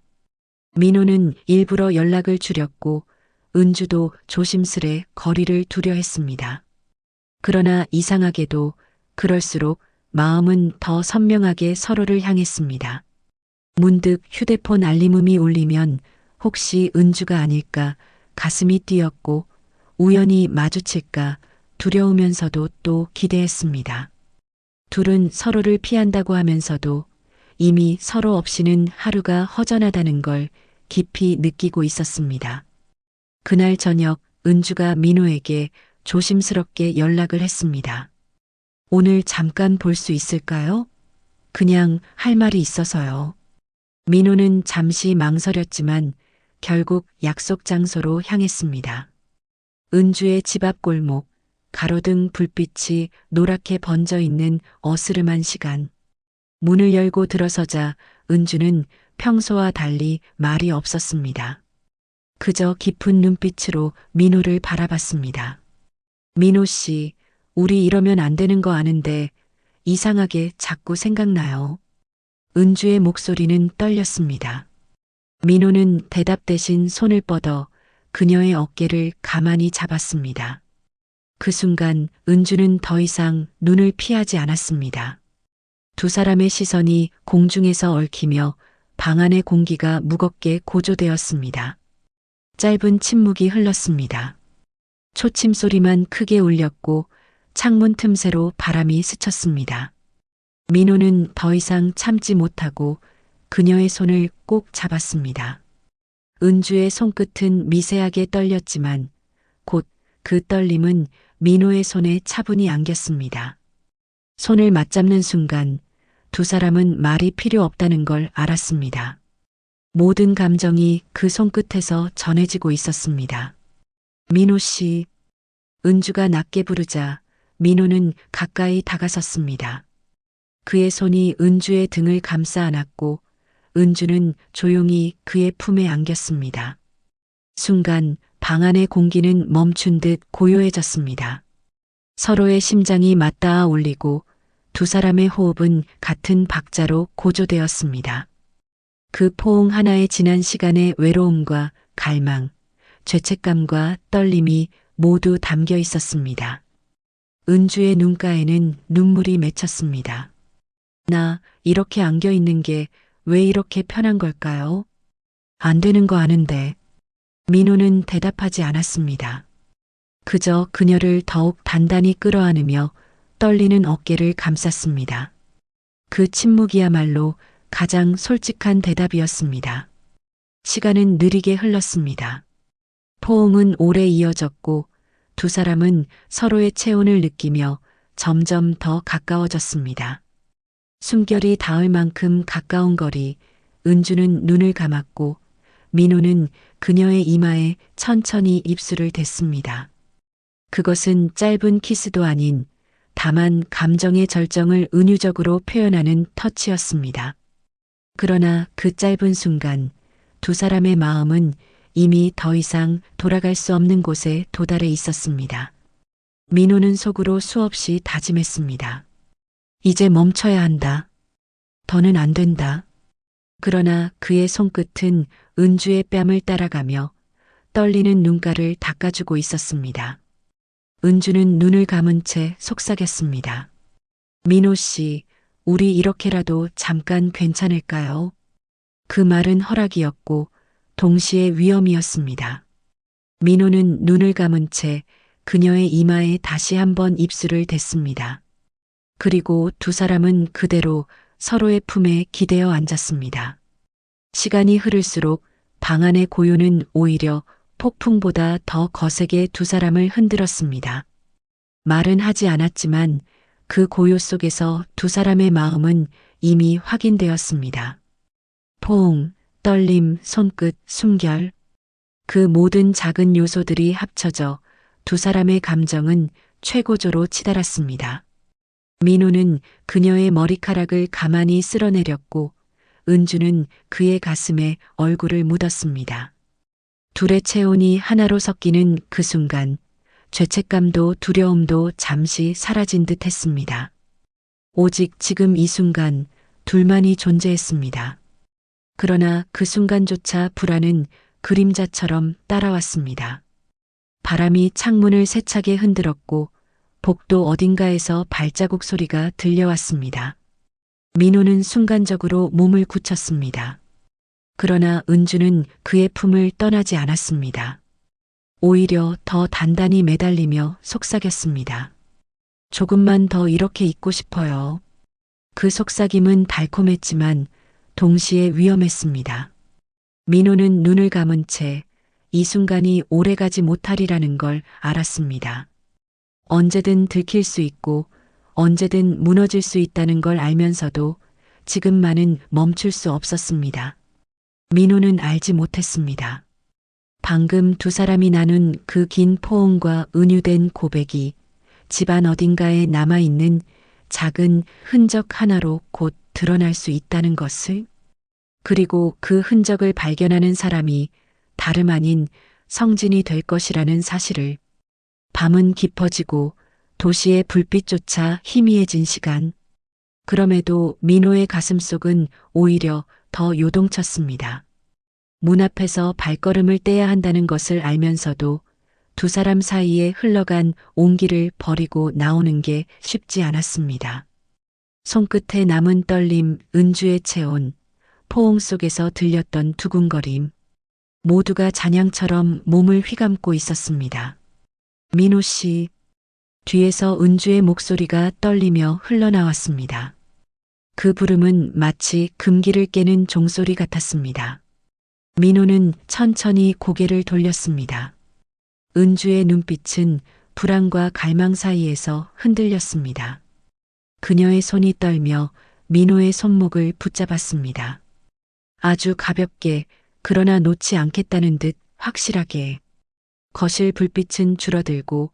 민호는 일부러 연락을 줄였고 은주도 조심스레 거리를 두려 했습니다. 그러나 이상하게도 그럴수록 마음은 더 선명하게 서로를 향했습니다. 문득 휴대폰 알림음이 울리면 혹시 은주가 아닐까 가슴이 뛰었고 우연히 마주칠까 두려우면서도 또 기대했습니다. 둘은 서로를 피한다고 하면서도 이미 서로 없이는 하루가 허전하다는 걸 깊이 느끼고 있었습니다. 그날 저녁 은주가 민호에게 조심스럽게 연락을 했습니다. 오늘 잠깐 볼 수 있을까요? 그냥 할 말이 있어서요. 민호는 잠시 망설였지만 결국 약속 장소로 향했습니다. 은주의 집 앞 골목, 가로등 불빛이 노랗게 번져 있는 어스름한 시간. 문을 열고 들어서자 은주는 평소와 달리 말이 없었습니다. 그저 깊은 눈빛으로 민호를 바라봤습니다. 민호 씨, 우리 이러면 안 되는 거 아는데 이상하게 자꾸 생각나요. 은주의 목소리는 떨렸습니다. 민호는 대답 대신 손을 뻗어 그녀의 어깨를 가만히 잡았습니다. 그 순간 은주는 더 이상 눈을 피하지 않았습니다. 두 사람의 시선이 공중에서 얽히며 방 안의 공기가 무겁게 고조되었습니다. 짧은 침묵이 흘렀습니다. 초침 소리만 크게 울렸고 창문 틈새로 바람이 스쳤습니다. 민호는 더 이상 참지 못하고 그녀의 손을 꼭 잡았습니다. 은주의 손끝은 미세하게 떨렸지만 곧 그 떨림은 민호의 손에 차분히 안겼습니다. 손을 맞잡는 순간 두 사람은 말이 필요 없다는 걸 알았습니다. 모든 감정이 그 손끝에서 전해지고 있었습니다. 민호 씨. 은주가 낮게 부르자 민호는 가까이 다가섰습니다. 그의 손이 은주의 등을 감싸 안았고 은주는 조용히 그의 품에 안겼습니다. 순간 방 안의 공기는 멈춘 듯 고요해졌습니다. 서로의 심장이 맞닿아 울리고 두 사람의 호흡은 같은 박자로 고조되었습니다. 그 포옹 하나에 지난 시간의 외로움과 갈망, 죄책감과 떨림이 모두 담겨 있었습니다. 은주의 눈가에는 눈물이 맺혔습니다. 나 이렇게 안겨 있는 게 왜 이렇게 편한 걸까요? 안 되는 거 아는데. 민호는 대답하지 않았습니다. 그저 그녀를 더욱 단단히 끌어안으며 떨리는 어깨를 감쌌습니다. 그 침묵이야말로 가장 솔직한 대답이었습니다. 시간은 느리게 흘렀습니다. 포옹은 오래 이어졌고 두 사람은 서로의 체온을 느끼며 점점 더 가까워졌습니다. 숨결이 닿을 만큼 가까운 거리, 은주는 눈을 감았고 민호는 그녀의 이마에 천천히 입술을 댔습니다. 그것은 짧은 키스도 아닌 다만 감정의 절정을 은유적으로 표현하는 터치였습니다. 그러나 그 짧은 순간 두 사람의 마음은 이미 더 이상 돌아갈 수 없는 곳에 도달해 있었습니다. 민호는 속으로 수없이 다짐했습니다. 이제 멈춰야 한다. 더는 안 된다. 그러나 그의 손끝은 은주의 뺨을 따라가며 떨리는 눈가를 닦아주고 있었습니다. 은주는 눈을 감은 채 속삭였습니다. 민호 씨, 우리 이렇게라도 잠깐 괜찮을까요? 그 말은 허락이었고 동시에 위험이었습니다. 민호는 눈을 감은 채 그녀의 이마에 다시 한번 입술을 댔습니다. 그리고 두 사람은 그대로 서로의 품에 기대어 앉았습니다. 시간이 흐를수록 방 안의 고요는 오히려 폭풍보다 더 거세게 두 사람을 흔들었습니다. 말은 하지 않았지만 그 고요 속에서 두 사람의 마음은 이미 확인되었습니다. 포옹, 떨림, 손끝, 숨결. 그 모든 작은 요소들이 합쳐져 두 사람의 감정은 최고조로 치달았습니다. 민호는 그녀의 머리카락을 가만히 쓸어내렸고 은주는 그의 가슴에 얼굴을 묻었습니다. 둘의 체온이 하나로 섞이는 그 순간 죄책감도 두려움도 잠시 사라진 듯 했습니다. 오직 지금 이 순간 둘만이 존재했습니다. 그러나 그 순간조차 불안은 그림자처럼 따라왔습니다. 바람이 창문을 세차게 흔들었고 복도 어딘가에서 발자국 소리가 들려왔습니다. 민호는 순간적으로 몸을 굳혔습니다. 그러나 은주는 그의 품을 떠나지 않았습니다. 오히려 더 단단히 매달리며 속삭였습니다. 조금만 더 이렇게 있고 싶어요. 그 속삭임은 달콤했지만 동시에 위험했습니다. 민호는 눈을 감은 채 이 순간이 오래가지 못하리라는 걸 알았습니다. 언제든 들킬 수 있고 언제든 무너질 수 있다는 걸 알면서도 지금만은 멈출 수 없었습니다. 민호는 알지 못했습니다. 방금 두 사람이 나눈 그 긴 포옹과 은유된 고백이 집안 어딘가에 남아있는 작은 흔적 하나로 곧 드러날 수 있다는 것을, 그리고 그 흔적을 발견하는 사람이 다름 아닌 성진이 될 것이라는 사실을. 밤은 깊어지고 도시의 불빛조차 희미해진 시간. 그럼에도 민호의 가슴속은 오히려 더 요동쳤습니다. 문 앞에서 발걸음을 떼야 한다는 것을 알면서도 두 사람 사이에 흘러간 온기를 버리고 나오는 게 쉽지 않았습니다. 손끝에 남은 떨림, 은주의 체온, 포옹 속에서 들렸던 두근거림. 모두가 잔향처럼 몸을 휘감고 있었습니다. 민호 씨. 뒤에서 은주의 목소리가 떨리며 흘러나왔습니다. 그 부름은 마치 금기를 깨는 종소리 같았습니다. 민호는 천천히 고개를 돌렸습니다. 은주의 눈빛은 불안과 갈망 사이에서 흔들렸습니다. 그녀의 손이 떨며 민호의 손목을 붙잡았습니다. 아주 가볍게, 그러나 놓지 않겠다는 듯 확실하게. 거실 불빛은 줄어들고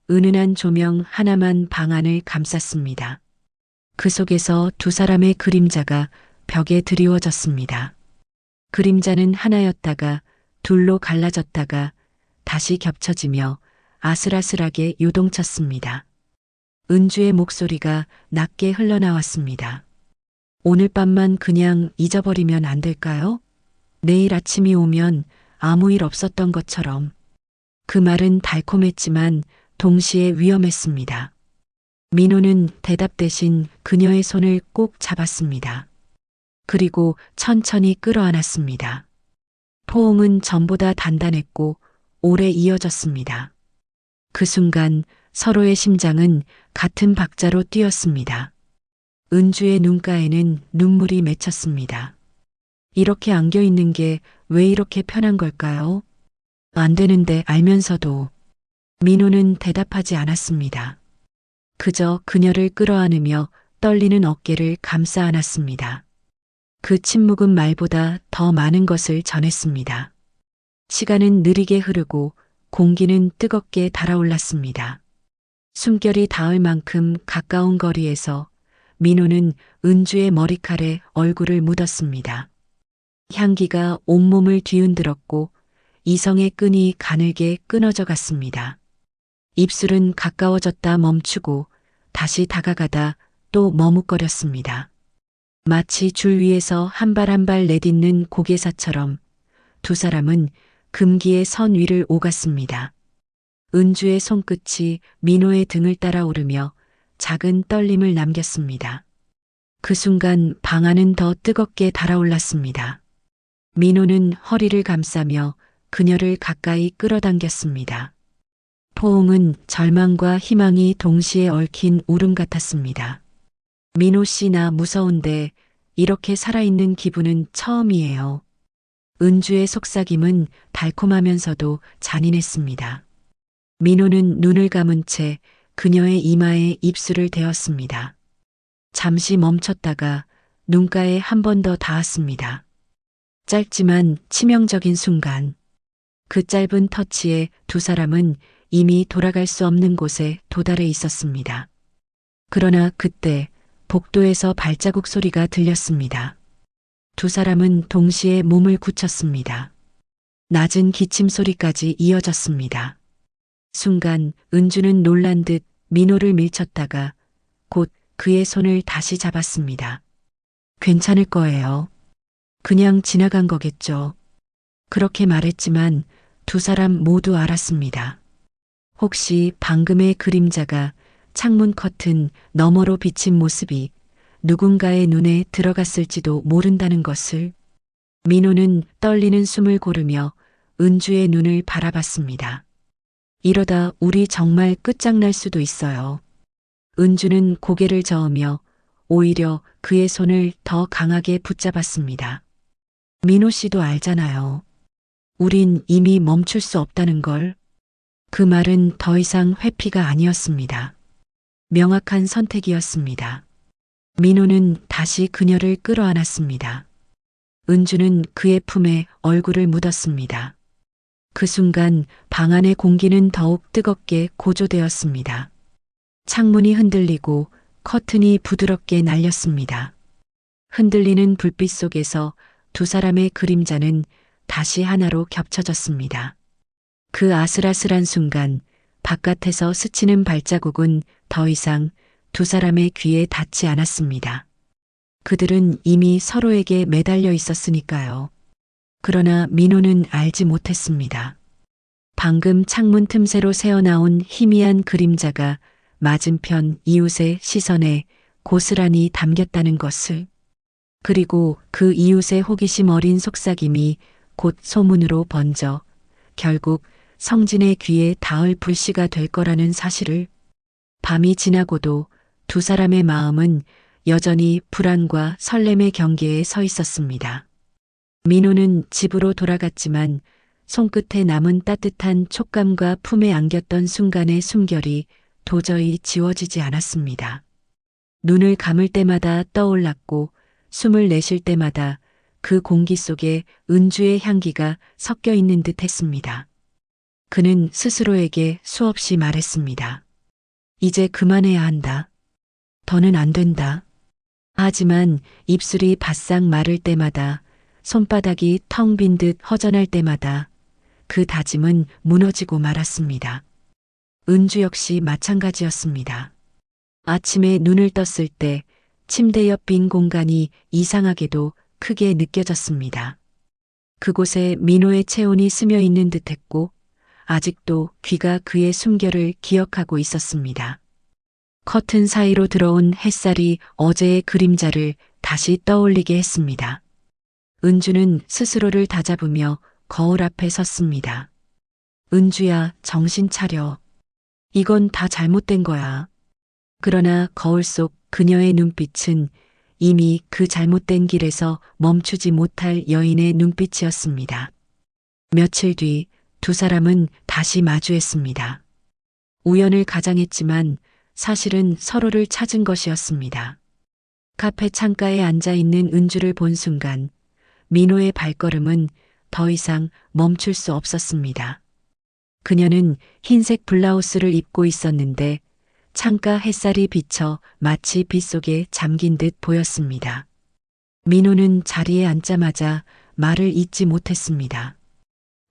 은은한 조명 하나만 방 안을 감쌌습니다. 그 속에서 두 사람의 그림자가 벽에 드리워졌습니다. 그림자는 하나였다가 둘로 갈라졌다가 다시 겹쳐지며 아슬아슬하게 요동쳤습니다. 은주의 목소리가 낮게 흘러나왔습니다. 오늘 밤만 그냥 잊어버리면 안 될까요? 내일 아침이 오면 아무 일 없었던 것처럼. 그 말은 달콤했지만 동시에 위험했습니다. 민호는 대답 대신 그녀의 손을 꼭 잡았습니다. 그리고 천천히 끌어안았습니다. 포옹은 전보다 단단했고 오래 이어졌습니다. 그 순간 서로의 심장은 같은 박자로 뛰었습니다. 은주의 눈가에는 눈물이 맺혔습니다. 이렇게 안겨 있는 게 왜 이렇게 편한 걸까요? 안 되는데 알면서도. 민호는 대답하지 않았습니다. 그저 그녀를 끌어안으며 떨리는 어깨를 감싸 안았습니다. 그 침묵은 말보다 더 많은 것을 전했습니다. 시간은 느리게 흐르고 공기는 뜨겁게 달아올랐습니다. 숨결이 닿을 만큼 가까운 거리에서 민호는 은주의 머리칼에 얼굴을 묻었습니다. 향기가 온몸을 뒤흔들었고 이성의 끈이 가늘게 끊어져 갔습니다. 입술은 가까워졌다 멈추고 다시 다가가다 또 머뭇거렸습니다. 마치 줄 위에서 한 발 한 발 내딛는 고개사처럼 두 사람은 금기의 선 위를 오갔습니다. 은주의 손끝이 민호의 등을 따라 오르며 작은 떨림을 남겼습니다. 그 순간 방 안은 더 뜨겁게 달아올랐습니다. 민호는 허리를 감싸며 그녀를 가까이 끌어당겼습니다. 포옹은 절망과 희망이 동시에 얽힌 울음 같았습니다. 민호 씨, 나 무서운데 이렇게 살아있는 기분은 처음이에요. 은주의 속삭임은 달콤하면서도 잔인했습니다. 민호는 눈을 감은 채 그녀의 이마에 입술을 대었습니다. 잠시 멈췄다가 눈가에 한 번 더 닿았습니다. 짧지만 치명적인 순간. 그 짧은 터치에 두 사람은 이미 돌아갈 수 없는 곳에 도달해 있었습니다. 그러나 그때 복도에서 발자국 소리가 들렸습니다. 두 사람은 동시에 몸을 굳혔습니다. 낮은 기침 소리까지 이어졌습니다. 순간 은주는 놀란 듯 민호를 밀쳤다가 곧 그의 손을 다시 잡았습니다. 괜찮을 거예요. 그냥 지나간 거겠죠. 그렇게 말했지만 두 사람 모두 알았습니다. 혹시 방금의 그림자가 창문 커튼 너머로 비친 모습이 누군가의 눈에 들어갔을지도 모른다는 것을. 민호는 떨리는 숨을 고르며 은주의 눈을 바라봤습니다. 이러다 우리 정말 끝장날 수도 있어요. 은주는 고개를 저으며 오히려 그의 손을 더 강하게 붙잡았습니다. 민호 씨도 알잖아요. 우린 이미 멈출 수 없다는 걸. 그 말은 더 이상 회피가 아니었습니다. 명확한 선택이었습니다. 민호는 다시 그녀를 끌어안았습니다. 은주는 그의 품에 얼굴을 묻었습니다. 그 순간 방 안의 공기는 더욱 뜨겁게 고조되었습니다. 창문이 흔들리고 커튼이 부드럽게 날렸습니다. 흔들리는 불빛 속에서 두 사람의 그림자는 다시 하나로 겹쳐졌습니다. 그 아슬아슬한 순간 바깥에서 스치는 발자국은 더 이상 두 사람의 귀에 닿지 않았습니다. 그들은 이미 서로에게 매달려 있었으니까요. 그러나 민호는 알지 못했습니다. 방금 창문 틈새로 새어나온 희미한 그림자가 맞은편 이웃의 시선에 고스란히 담겼다는 것을. 그리고 그 이웃의 호기심 어린 속삭임이 곧 소문으로 번져 결국 성진의 귀에 닿을 불씨가 될 거라는 사실을. 밤이 지나고도 두 사람의 마음은 여전히 불안과 설렘의 경계에 서 있었습니다. 민호는 집으로 돌아갔지만 손끝에 남은 따뜻한 촉감과 품에 안겼던 순간의 숨결이 도저히 지워지지 않았습니다. 눈을 감을 때마다 떠올랐고 숨을 내쉴 때마다 그 공기 속에 은주의 향기가 섞여 있는 듯 했습니다. 그는 스스로에게 수없이 말했습니다. 이제 그만해야 한다. 더는 안 된다. 하지만 입술이 바싹 마를 때마다, 손바닥이 텅 빈 듯 허전할 때마다 그 다짐은 무너지고 말았습니다. 은주 역시 마찬가지였습니다. 아침에 눈을 떴을 때 침대 옆 빈 공간이 이상하게도 크게 느껴졌습니다. 그곳에 민호의 체온이 스며 있는 듯했고 아직도 귀가 그의 숨결을 기억하고 있었습니다. 커튼 사이로 들어온 햇살이 어제의 그림자를 다시 떠올리게 했습니다. 은주는 스스로를 다잡으며 거울 앞에 섰습니다. 은주야, 정신 차려. 이건 다 잘못된 거야. 그러나 거울 속 그녀의 눈빛은 이미 그 잘못된 길에서 멈추지 못할 여인의 눈빛이었습니다. 며칠 뒤 두 사람은 다시 마주했습니다. 우연을 가장했지만 사실은 서로를 찾은 것이었습니다. 카페 창가에 앉아 있는 은주를 본 순간 민호의 발걸음은 더 이상 멈출 수 없었습니다. 그녀는 흰색 블라우스를 입고 있었는데 창가 햇살이 비쳐 마치 빛 속에 잠긴 듯 보였습니다. 민호는 자리에 앉자마자 말을 잇지 못했습니다.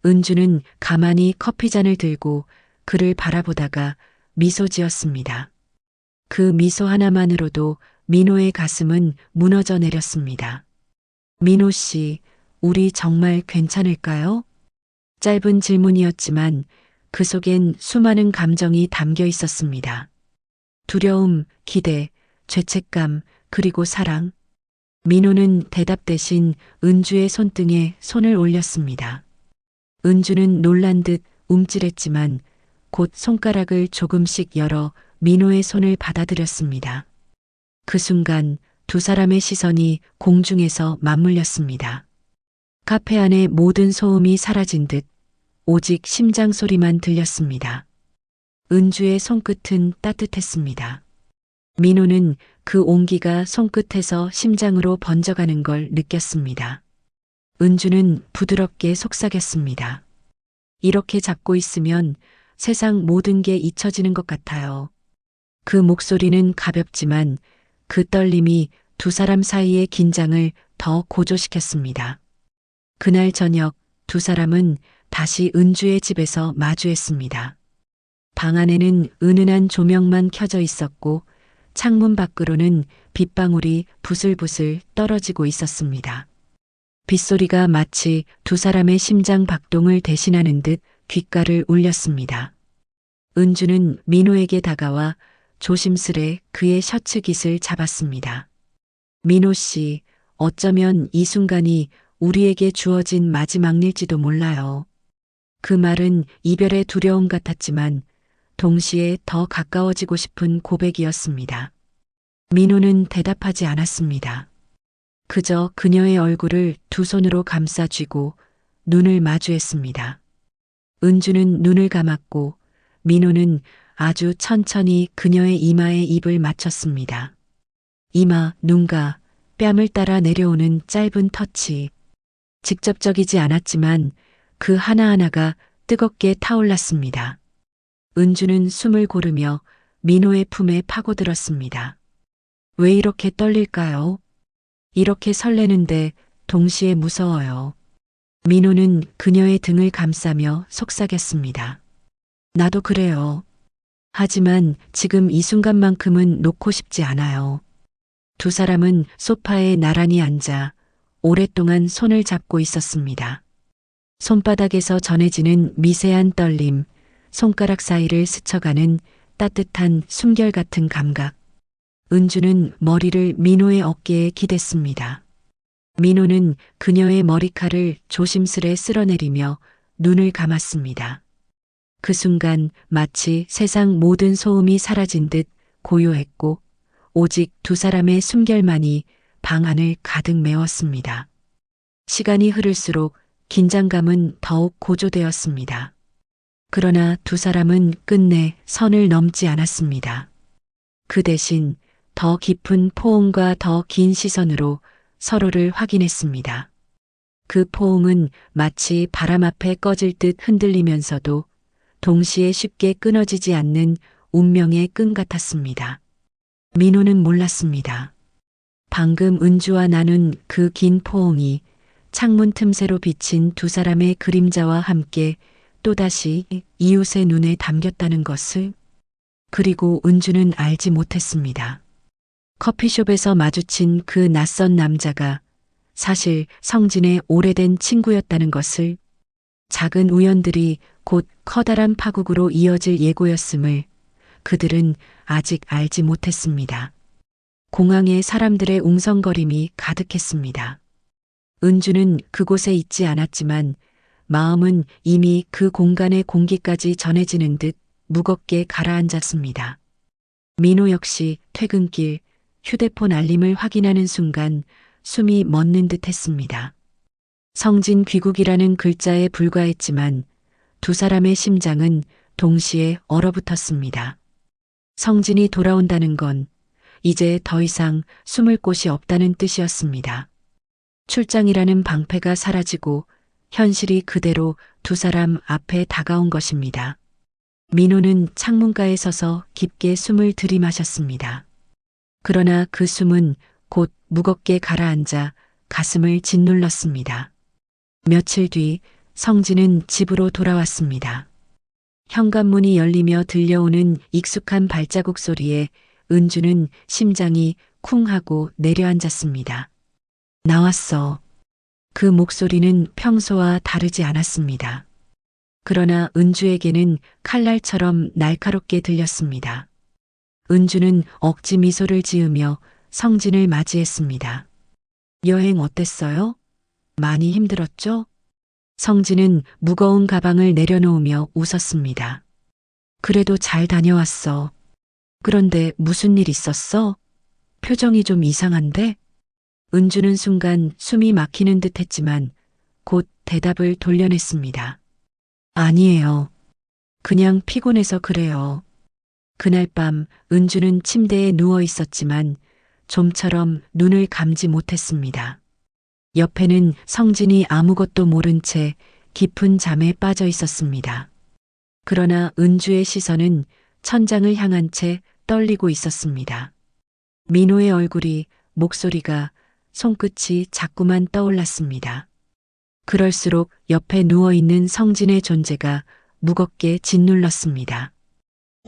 은주는 가만히 커피잔을 들고 그를 바라보다가 미소 지었습니다. 그 미소 하나만으로도 민호의 가슴은 무너져 내렸습니다. 민호 씨, 우리 정말 괜찮을까요? 짧은 질문이었지만 그 속엔 수많은 감정이 담겨 있었습니다. 두려움, 기대, 죄책감, 그리고 사랑. 민호는 대답 대신 은주의 손등에 손을 올렸습니다. 은주는 놀란 듯 움찔했지만 곧 손가락을 조금씩 열어 민호의 손을 받아들였습니다. 그 순간 두 사람의 시선이 공중에서 맞물렸습니다. 카페 안의 모든 소음이 사라진 듯 오직 심장 소리만 들렸습니다. 은주의 손끝은 따뜻했습니다. 민호는 그 온기가 손끝에서 심장으로 번져가는 걸 느꼈습니다. 은주는 부드럽게 속삭였습니다. 이렇게 잡고 있으면 세상 모든 게 잊혀지는 것 같아요. 그 목소리는 가볍지만 그 떨림이 두 사람 사이의 긴장을 더 고조시켰습니다. 그날 저녁 두 사람은 다시 은주의 집에서 마주했습니다. 방 안에는 은은한 조명만 켜져 있었고 창문 밖으로는 빗방울이 부슬부슬 떨어지고 있었습니다. 빗소리가 마치 두 사람의 심장 박동을 대신하는 듯 귓가를 울렸습니다. 은주는 민호에게 다가와 조심스레 그의 셔츠 깃을 잡았습니다. 민호 씨, 어쩌면 이 순간이 우리에게 주어진 마지막 일지도 몰라요. 그 말은 이별의 두려움 같았지만 동시에 더 가까워지고 싶은 고백이었습니다. 민호는 대답하지 않았습니다. 그저 그녀의 얼굴을 두 손으로 감싸 쥐고 눈을 마주했습니다. 은주는 눈을 감았고 민호는 아주 천천히 그녀의 이마에 입을 맞췄습니다. 이마, 눈가, 뺨을 따라 내려오는 짧은 터치. 직접적이지 않았지만 그 하나하나가 뜨겁게 타올랐습니다. 은주는 숨을 고르며 민호의 품에 파고들었습니다. 왜 이렇게 떨릴까요? 이렇게 설레는데 동시에 무서워요. 민호는 그녀의 등을 감싸며 속삭였습니다. 나도 그래요. 하지만 지금 이 순간만큼은 놓고 싶지 않아요. 두 사람은 소파에 나란히 앉아 오랫동안 손을 잡고 있었습니다. 손바닥에서 전해지는 미세한 떨림, 손가락 사이를 스쳐가는 따뜻한 숨결 같은 감각. 은주는 머리를 민호의 어깨에 기댔습니다. 민호는 그녀의 머리칼을 조심스레 쓸어내리며 눈을 감았습니다. 그 순간 마치 세상 모든 소음이 사라진 듯 고요했고 오직 두 사람의 숨결만이 방 안을 가득 메웠습니다. 시간이 흐를수록 긴장감은 더욱 고조되었습니다. 그러나 두 사람은 끝내 선을 넘지 않았습니다. 그 대신 더 깊은 포옹과 더 긴 시선으로 서로를 확인했습니다. 그 포옹은 마치 바람 앞에 꺼질 듯 흔들리면서도 동시에 쉽게 끊어지지 않는 운명의 끈 같았습니다. 민호는 몰랐습니다. 방금 은주와 나눈 그 긴 포옹이 창문 틈새로 비친 두 사람의 그림자와 함께 또다시 이웃의 눈에 담겼다는 것을. 그리고 은주는 알지 못했습니다. 커피숍에서 마주친 그 낯선 남자가 사실 성진의 오래된 친구였다는 것을. 작은 우연들이 곧 커다란 파국으로 이어질 예고였음을 그들은 아직 알지 못했습니다. 공항에 사람들의 웅성거림이 가득했습니다. 은주는 그곳에 있지 않았지만 마음은 이미 그 공간의 공기까지 전해지는 듯 무겁게 가라앉았습니다. 민호 역시 퇴근길 휴대폰 알림을 확인하는 순간 숨이 멎는 듯 했습니다. 성진 귀국이라는 글자에 불과했지만 두 사람의 심장은 동시에 얼어붙었습니다. 성진이 돌아온다는 건 이제 더 이상 숨을 곳이 없다는 뜻이었습니다. 출장이라는 방패가 사라지고 현실이 그대로 두 사람 앞에 다가온 것입니다. 민호는 창문가에 서서 깊게 숨을 들이마셨습니다. 그러나 그 숨은 곧 무겁게 가라앉아 가슴을 짓눌렀습니다. 며칠 뒤 성진은 집으로 돌아왔습니다. 현관문이 열리며 들려오는 익숙한 발자국 소리에 은주는 심장이 쿵 하고 내려앉았습니다. 나왔어. 그 목소리는 평소와 다르지 않았습니다. 그러나 은주에게는 칼날처럼 날카롭게 들렸습니다. 은주는 억지 미소를 지으며 성진을 맞이했습니다. 여행 어땠어요? 많이 힘들었죠? 성진은 무거운 가방을 내려놓으며 웃었습니다. 그래도 잘 다녀왔어. 그런데 무슨 일 있었어? 표정이 좀 이상한데? 은주는 순간 숨이 막히는 듯 했지만 곧 대답을 돌려냈습니다. 아니에요. 그냥 피곤해서 그래요. 그날 밤 은주는 침대에 누워 있었지만 좀처럼 눈을 감지 못했습니다. 옆에는 성진이 아무것도 모른 채 깊은 잠에 빠져 있었습니다. 그러나 은주의 시선은 천장을 향한 채 떨리고 있었습니다. 민호의 얼굴이, 목소리가, 손끝이 자꾸만 떠올랐습니다. 그럴수록 옆에 누워있는 성진의 존재가 무겁게 짓눌렀습니다.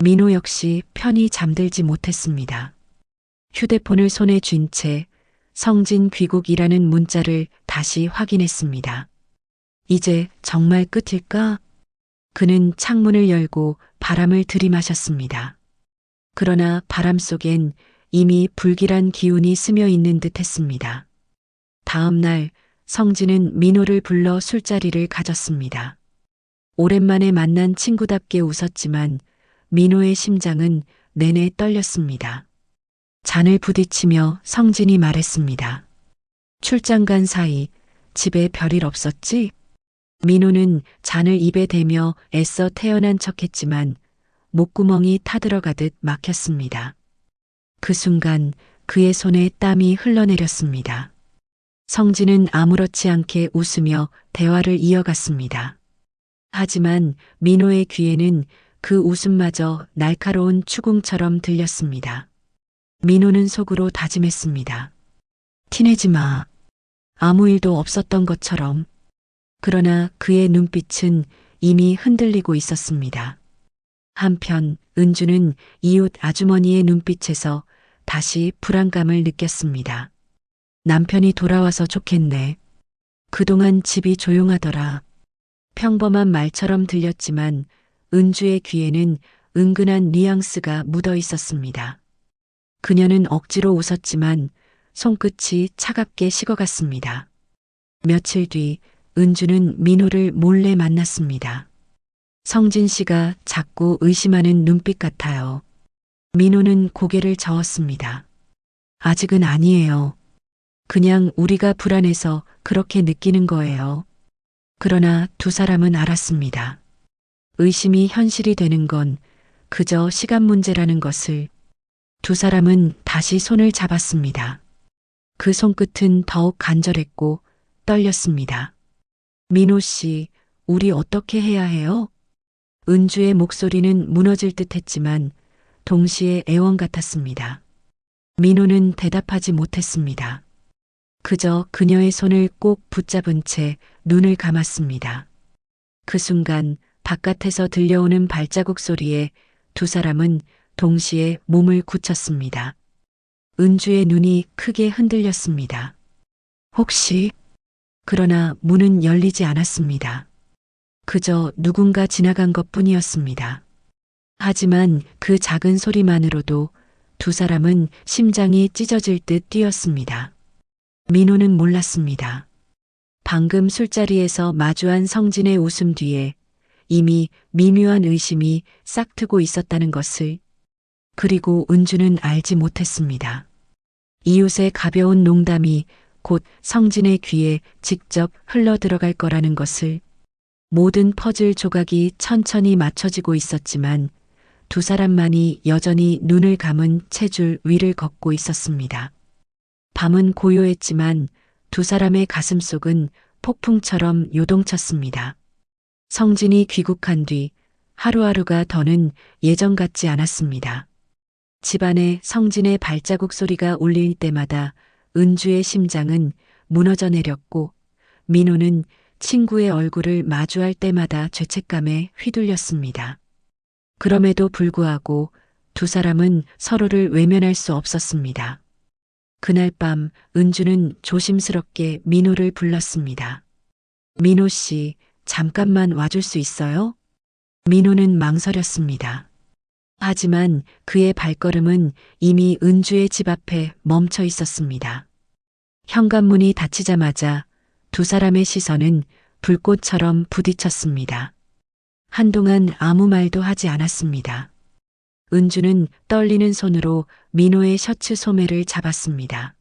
민호 역시 편히 잠들지 못했습니다. 휴대폰을 손에 쥔 채 성진 귀국이라는 문자를 다시 확인했습니다. 이제 정말 끝일까? 그는 창문을 열고 바람을 들이마셨습니다. 그러나 바람 속엔 이미 불길한 기운이 스며 있는 듯 했습니다. 다음 날 성진은 민호를 불러 술자리를 가졌습니다. 오랜만에 만난 친구답게 웃었지만 민호의 심장은 내내 떨렸습니다. 잔을 부딪히며 성진이 말했습니다. 출장 간 사이 집에 별일 없었지? 민호는 잔을 입에 대며 애써 태연한 척했지만 목구멍이 타들어가듯 막혔습니다. 그 순간 그의 손에 땀이 흘러내렸습니다. 성진은 아무렇지 않게 웃으며 대화를 이어갔습니다. 하지만 민호의 귀에는 그 웃음마저 날카로운 추궁처럼 들렸습니다. 민호는 속으로 다짐했습니다. 티내지 마. 아무 일도 없었던 것처럼. 그러나 그의 눈빛은 이미 흔들리고 있었습니다. 한편 은주는 이웃 아주머니의 눈빛에서 다시 불안감을 느꼈습니다. 남편이 돌아와서 좋겠네. 그동안 집이 조용하더라. 평범한 말처럼 들렸지만 은주의 귀에는 은근한 뉘앙스가 묻어 있었습니다. 그녀는 억지로 웃었지만 손끝이 차갑게 식어갔습니다. 며칠 뒤 은주는 민호를 몰래 만났습니다. 성진 씨가 자꾸 의심하는 눈빛 같아요. 민호는 고개를 저었습니다. 아직은 아니에요. 그냥 우리가 불안해서 그렇게 느끼는 거예요. 그러나 두 사람은 알았습니다. 의심이 현실이 되는 건 그저 시간 문제라는 것을. 두 사람은 다시 손을 잡았습니다. 그 손끝은 더욱 간절했고 떨렸습니다. 민호 씨, 우리 어떻게 해야 해요? 은주의 목소리는 무너질 듯 했지만 동시에 애원 같았습니다. 민호는 대답하지 못했습니다. 그저 그녀의 손을 꼭 붙잡은 채 눈을 감았습니다. 그 순간 바깥에서 들려오는 발자국 소리에 두 사람은 동시에 몸을 굳혔습니다. 은주의 눈이 크게 흔들렸습니다. 혹시? 그러나 문은 열리지 않았습니다. 그저 누군가 지나간 것 뿐이었습니다. 하지만 그 작은 소리만으로도 두 사람은 심장이 찢어질 듯 뛰었습니다. 민호는 몰랐습니다. 방금 술자리에서 마주한 성진의 웃음 뒤에 이미 미묘한 의심이 싹트고 있었다는 것을, 그리고 은주는 알지 못했습니다. 이웃의 가벼운 농담이 곧 성진의 귀에 직접 흘러들어갈 거라는 것을. 모든 퍼즐 조각이 천천히 맞춰지고 있었지만 두 사람만이 여전히 눈을 감은 채줄 위를 걷고 있었습니다. 밤은 고요했지만 두 사람의 가슴속은 폭풍처럼 요동쳤습니다. 성진이 귀국한 뒤 하루하루가 더는 예전 같지 않았습니다. 집안에 성진의 발자국 소리가 울릴 때마다 은주의 심장은 무너져 내렸고 민호는 친구의 얼굴을 마주할 때마다 죄책감에 휘둘렸습니다. 그럼에도 불구하고 두 사람은 서로를 외면할 수 없었습니다. 그날 밤 은주는 조심스럽게 민호를 불렀습니다. 민호 씨, 잠깐만 와줄 수 있어요? 민호는 망설였습니다. 하지만 그의 발걸음은 이미 은주의 집 앞에 멈춰 있었습니다. 현관문이 닫히자마자 두 사람의 시선은 불꽃처럼 부딪혔습니다. 한동안 아무 말도 하지 않았습니다. 은주는 떨리는 손으로 민호의 셔츠 소매를 잡았습니다.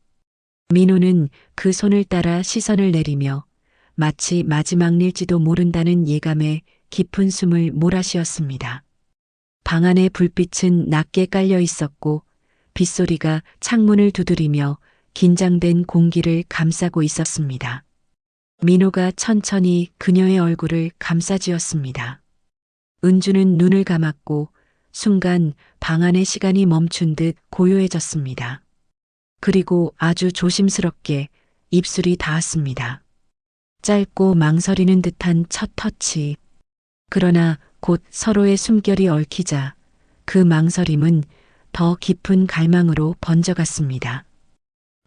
민호는 그 손을 따라 시선을 내리며 마치 마지막 일지도 모른다는 예감에 깊은 숨을 몰아쉬었습니다. 방 안의 불빛은 낮게 깔려 있었고 빗소리가 창문을 두드리며 긴장된 공기를 감싸고 있었습니다. 민호가 천천히 그녀의 얼굴을 감싸쥐었습니다. 은주는 눈을 감았고 순간 방 안의 시간이 멈춘 듯 고요해졌습니다. 그리고 아주 조심스럽게 입술이 닿았습니다. 짧고 망설이는 듯한 첫 터치. 그러나 곧 서로의 숨결이 얽히자 그 망설임은 더 깊은 갈망으로 번져갔습니다.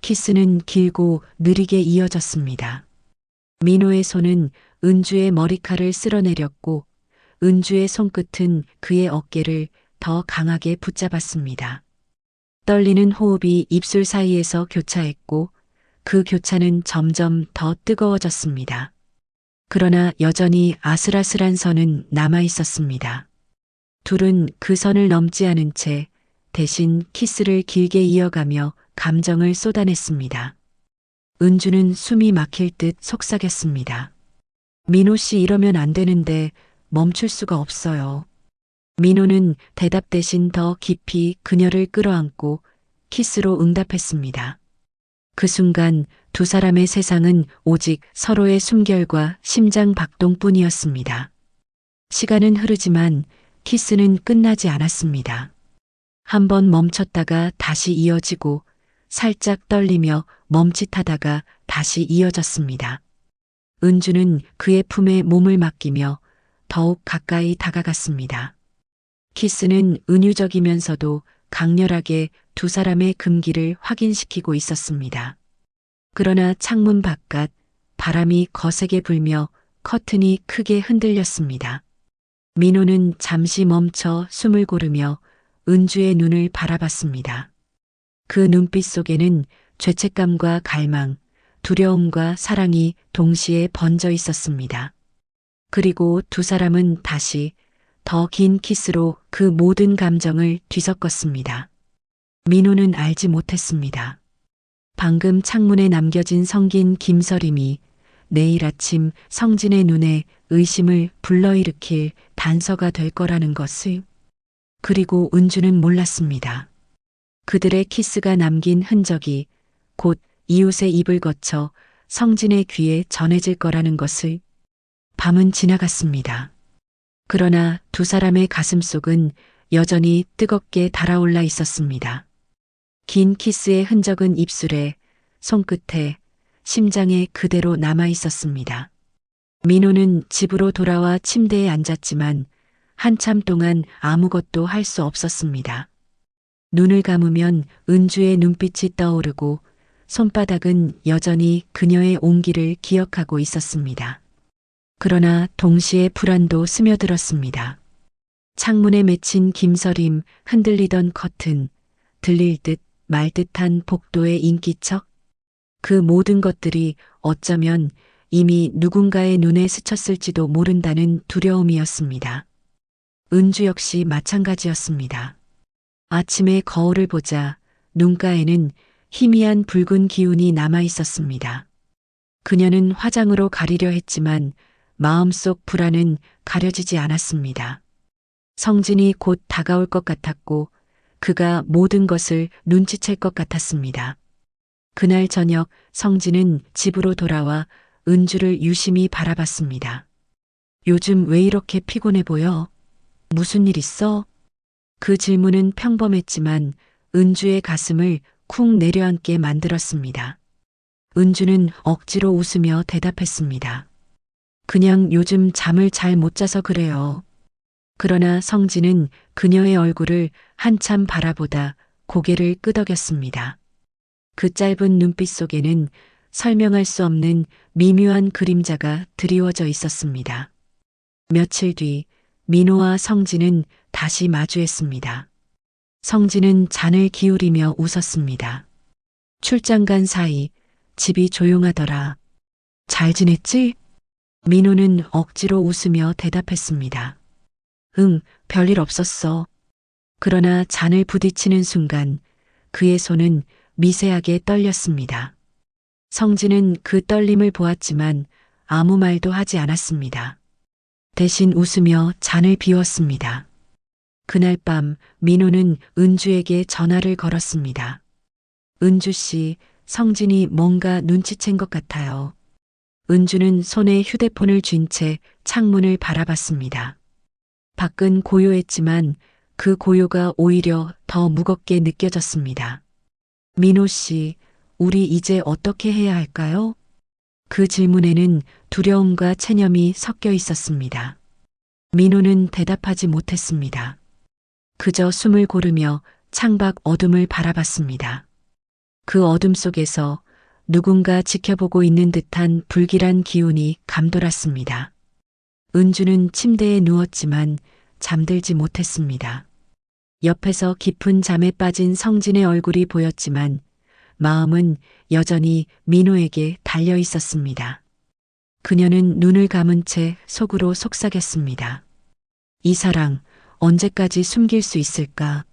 키스는 길고 느리게 이어졌습니다. 민호의 손은 은주의 머리칼을 쓸어내렸고 은주의 손끝은 그의 어깨를 더 강하게 붙잡았습니다. 떨리는 호흡이 입술 사이에서 교차했고 그 교차는 점점 더 뜨거워졌습니다. 그러나 여전히 아슬아슬한 선은 남아 있었습니다. 둘은 그 선을 넘지 않은 채 대신 키스를 길게 이어가며 감정을 쏟아냈습니다. 은주는 숨이 막힐 듯 속삭였습니다. 민호 씨 이러면 안 되는데 멈출 수가 없어요. 민호는 대답 대신 더 깊이 그녀를 끌어안고 키스로 응답했습니다. 그 순간 두 사람의 세상은 오직 서로의 숨결과 심장 박동뿐이었습니다. 시간은 흐르지만 키스는 끝나지 않았습니다. 한 번 멈췄다가 다시 이어지고 살짝 떨리며 멈칫하다가 다시 이어졌습니다. 은주는 그의 품에 몸을 맡기며 더욱 가까이 다가갔습니다. 키스는 은유적이면서도 강렬하게 두 사람의 금기를 확인시키고 있었습니다. 그러나 창문 바깥 바람이 거세게 불며 커튼이 크게 흔들렸습니다. 민호는 잠시 멈춰 숨을 고르며 은주의 눈을 바라봤습니다. 그 눈빛 속에는 죄책감과 갈망, 두려움과 사랑이 동시에 번져 있었습니다. 그리고 두 사람은 다시 더 긴 키스로 그 모든 감정을 뒤섞었습니다. 민호는 알지 못했습니다. 방금 창문에 남겨진 성긴 김서림이 내일 아침 성진의 눈에 의심을 불러일으킬 단서가 될 거라는 것을. 그리고 은주는 몰랐습니다. 그들의 키스가 남긴 흔적이 곧 이웃의 입을 거쳐 성진의 귀에 전해질 거라는 것을. 밤은 지나갔습니다. 그러나 두 사람의 가슴속은 여전히 뜨겁게 달아올라 있었습니다. 긴 키스의 흔적은 입술에, 손끝에, 심장에 그대로 남아 있었습니다. 민호는 집으로 돌아와 침대에 앉았지만 한참 동안 아무것도 할 수 없었습니다. 눈을 감으면 은주의 눈빛이 떠오르고 손바닥은 여전히 그녀의 온기를 기억하고 있었습니다. 그러나 동시에 불안도 스며들었습니다. 창문에 맺힌 김서림, 흔들리던 커튼, 들릴 듯 말 듯한 복도의 인기척, 그 모든 것들이 어쩌면 이미 누군가의 눈에 스쳤을지도 모른다는 두려움이었습니다. 은주 역시 마찬가지였습니다. 아침에 거울을 보자 눈가에는 희미한 붉은 기운이 남아 있었습니다. 그녀는 화장으로 가리려 했지만 마음속 불안은 가려지지 않았습니다. 성진이 곧 다가올 것 같았고 그가 모든 것을 눈치챌 것 같았습니다. 그날 저녁 성진은 집으로 돌아와 은주를 유심히 바라봤습니다. 요즘 왜 이렇게 피곤해 보여? 무슨 일 있어? 그 질문은 평범했지만 은주의 가슴을 쿵 내려앉게 만들었습니다. 은주는 억지로 웃으며 대답했습니다. 그냥 요즘 잠을 잘 못 자서 그래요. 그러나 성진은 그녀의 얼굴을 한참 바라보다 고개를 끄덕였습니다. 그 짧은 눈빛 속에는 설명할 수 없는 미묘한 그림자가 드리워져 있었습니다. 며칠 뒤 민호와 성진은 다시 마주했습니다. 성진은 잔을 기울이며 웃었습니다. 출장 간 사이 집이 조용하더라. 잘 지냈지? 민호는 억지로 웃으며 대답했습니다. 응, 별일 없었어. 그러나 잔을 부딪히는 순간 그의 손은 미세하게 떨렸습니다. 성진은 그 떨림을 보았지만 아무 말도 하지 않았습니다. 대신 웃으며 잔을 비웠습니다. 그날 밤 민호는 은주에게 전화를 걸었습니다. 은주 씨, 성진이 뭔가 눈치챈 것 같아요. 은주는 손에 휴대폰을 쥔 채 창문을 바라봤습니다. 밖은 고요했지만 그 고요가 오히려 더 무겁게 느껴졌습니다. 민호 씨, 우리 이제 어떻게 해야 할까요? 그 질문에는 두려움과 체념이 섞여 있었습니다. 민호는 대답하지 못했습니다. 그저 숨을 고르며 창밖 어둠을 바라봤습니다. 그 어둠 속에서 누군가 지켜보고 있는 듯한 불길한 기운이 감돌았습니다. 은주는 침대에 누웠지만 잠들지 못했습니다. 옆에서 깊은 잠에 빠진 성진의 얼굴이 보였지만 마음은 여전히 민호에게 달려 있었습니다. 그녀는 눈을 감은 채 속으로 속삭였습니다. 이 사랑 언제까지 숨길 수 있을까?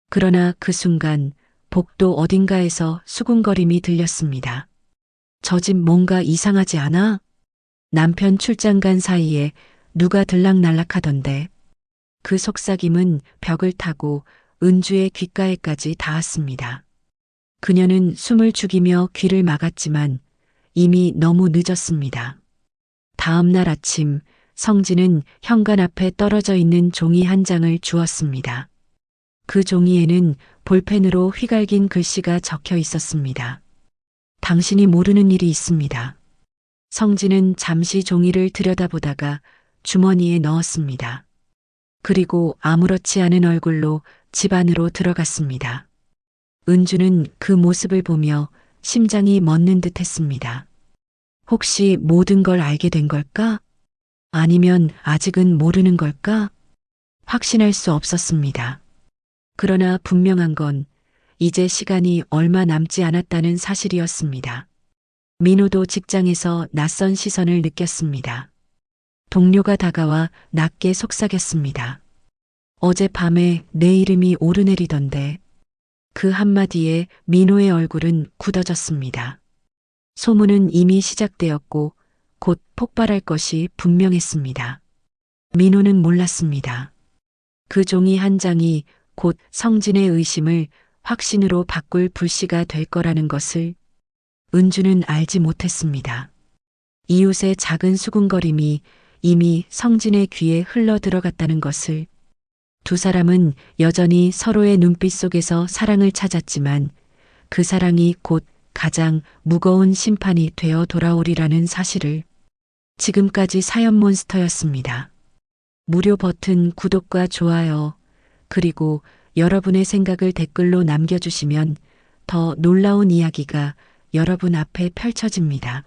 그러나 그 순간 복도 어딘가에서 수군거림이 들렸습니다. 저 집 뭔가 이상하지 않아? 남편 출장 간 사이에 누가 들락날락하던데. 그 속삭임은 벽을 타고 은주의 귓가에까지 닿았습니다. 그녀는 숨을 죽이며 귀를 막았지만 이미 너무 늦었습니다. 다음 날 아침 성진은 현관 앞에 떨어져 있는 종이 한 장을 주었습니다. 그 종이에는 볼펜으로 휘갈긴 글씨가 적혀 있었습니다. 당신이 모르는 일이 있습니다. 성진은 잠시 종이를 들여다보다가 주머니에 넣었습니다. 그리고 아무렇지 않은 얼굴로 집 안으로 들어갔습니다. 은주는 그 모습을 보며 심장이 멎는 듯 했습니다. 혹시 모든 걸 알게 된 걸까? 아니면 아직은 모르는 걸까? 확신할 수 없었습니다. 그러나 분명한 건 이제 시간이 얼마 남지 않았다는 사실이었습니다. 민호도 직장에서 낯선 시선을 느꼈습니다. 동료가 다가와 낮게 속삭였습니다. 어젯밤에 내 이름이 오르내리던데. 그 한마디에 민호의 얼굴은 굳어졌습니다. 소문은 이미 시작되었고 곧 폭발할 것이 분명했습니다. 민호는 몰랐습니다. 그 종이 한 장이 곧 성진의 의심을 확신으로 바꿀 불씨가 될 거라는 것을 은주는 알지 못했습니다. 이웃의 작은 수군거림이 이미 성진의 귀에 흘러 들어갔다는 것을. 두 사람은 여전히 서로의 눈빛 속에서 사랑을 찾았지만 그 사랑이 곧 가장 무거운 심판이 되어 돌아오리라는 사실을. 지금까지 사연 몬스터였습니다. 무료 버튼 구독과 좋아요, 그리고 여러분의 생각을 댓글로 남겨주시면 더 놀라운 이야기가 여러분 앞에 펼쳐집니다.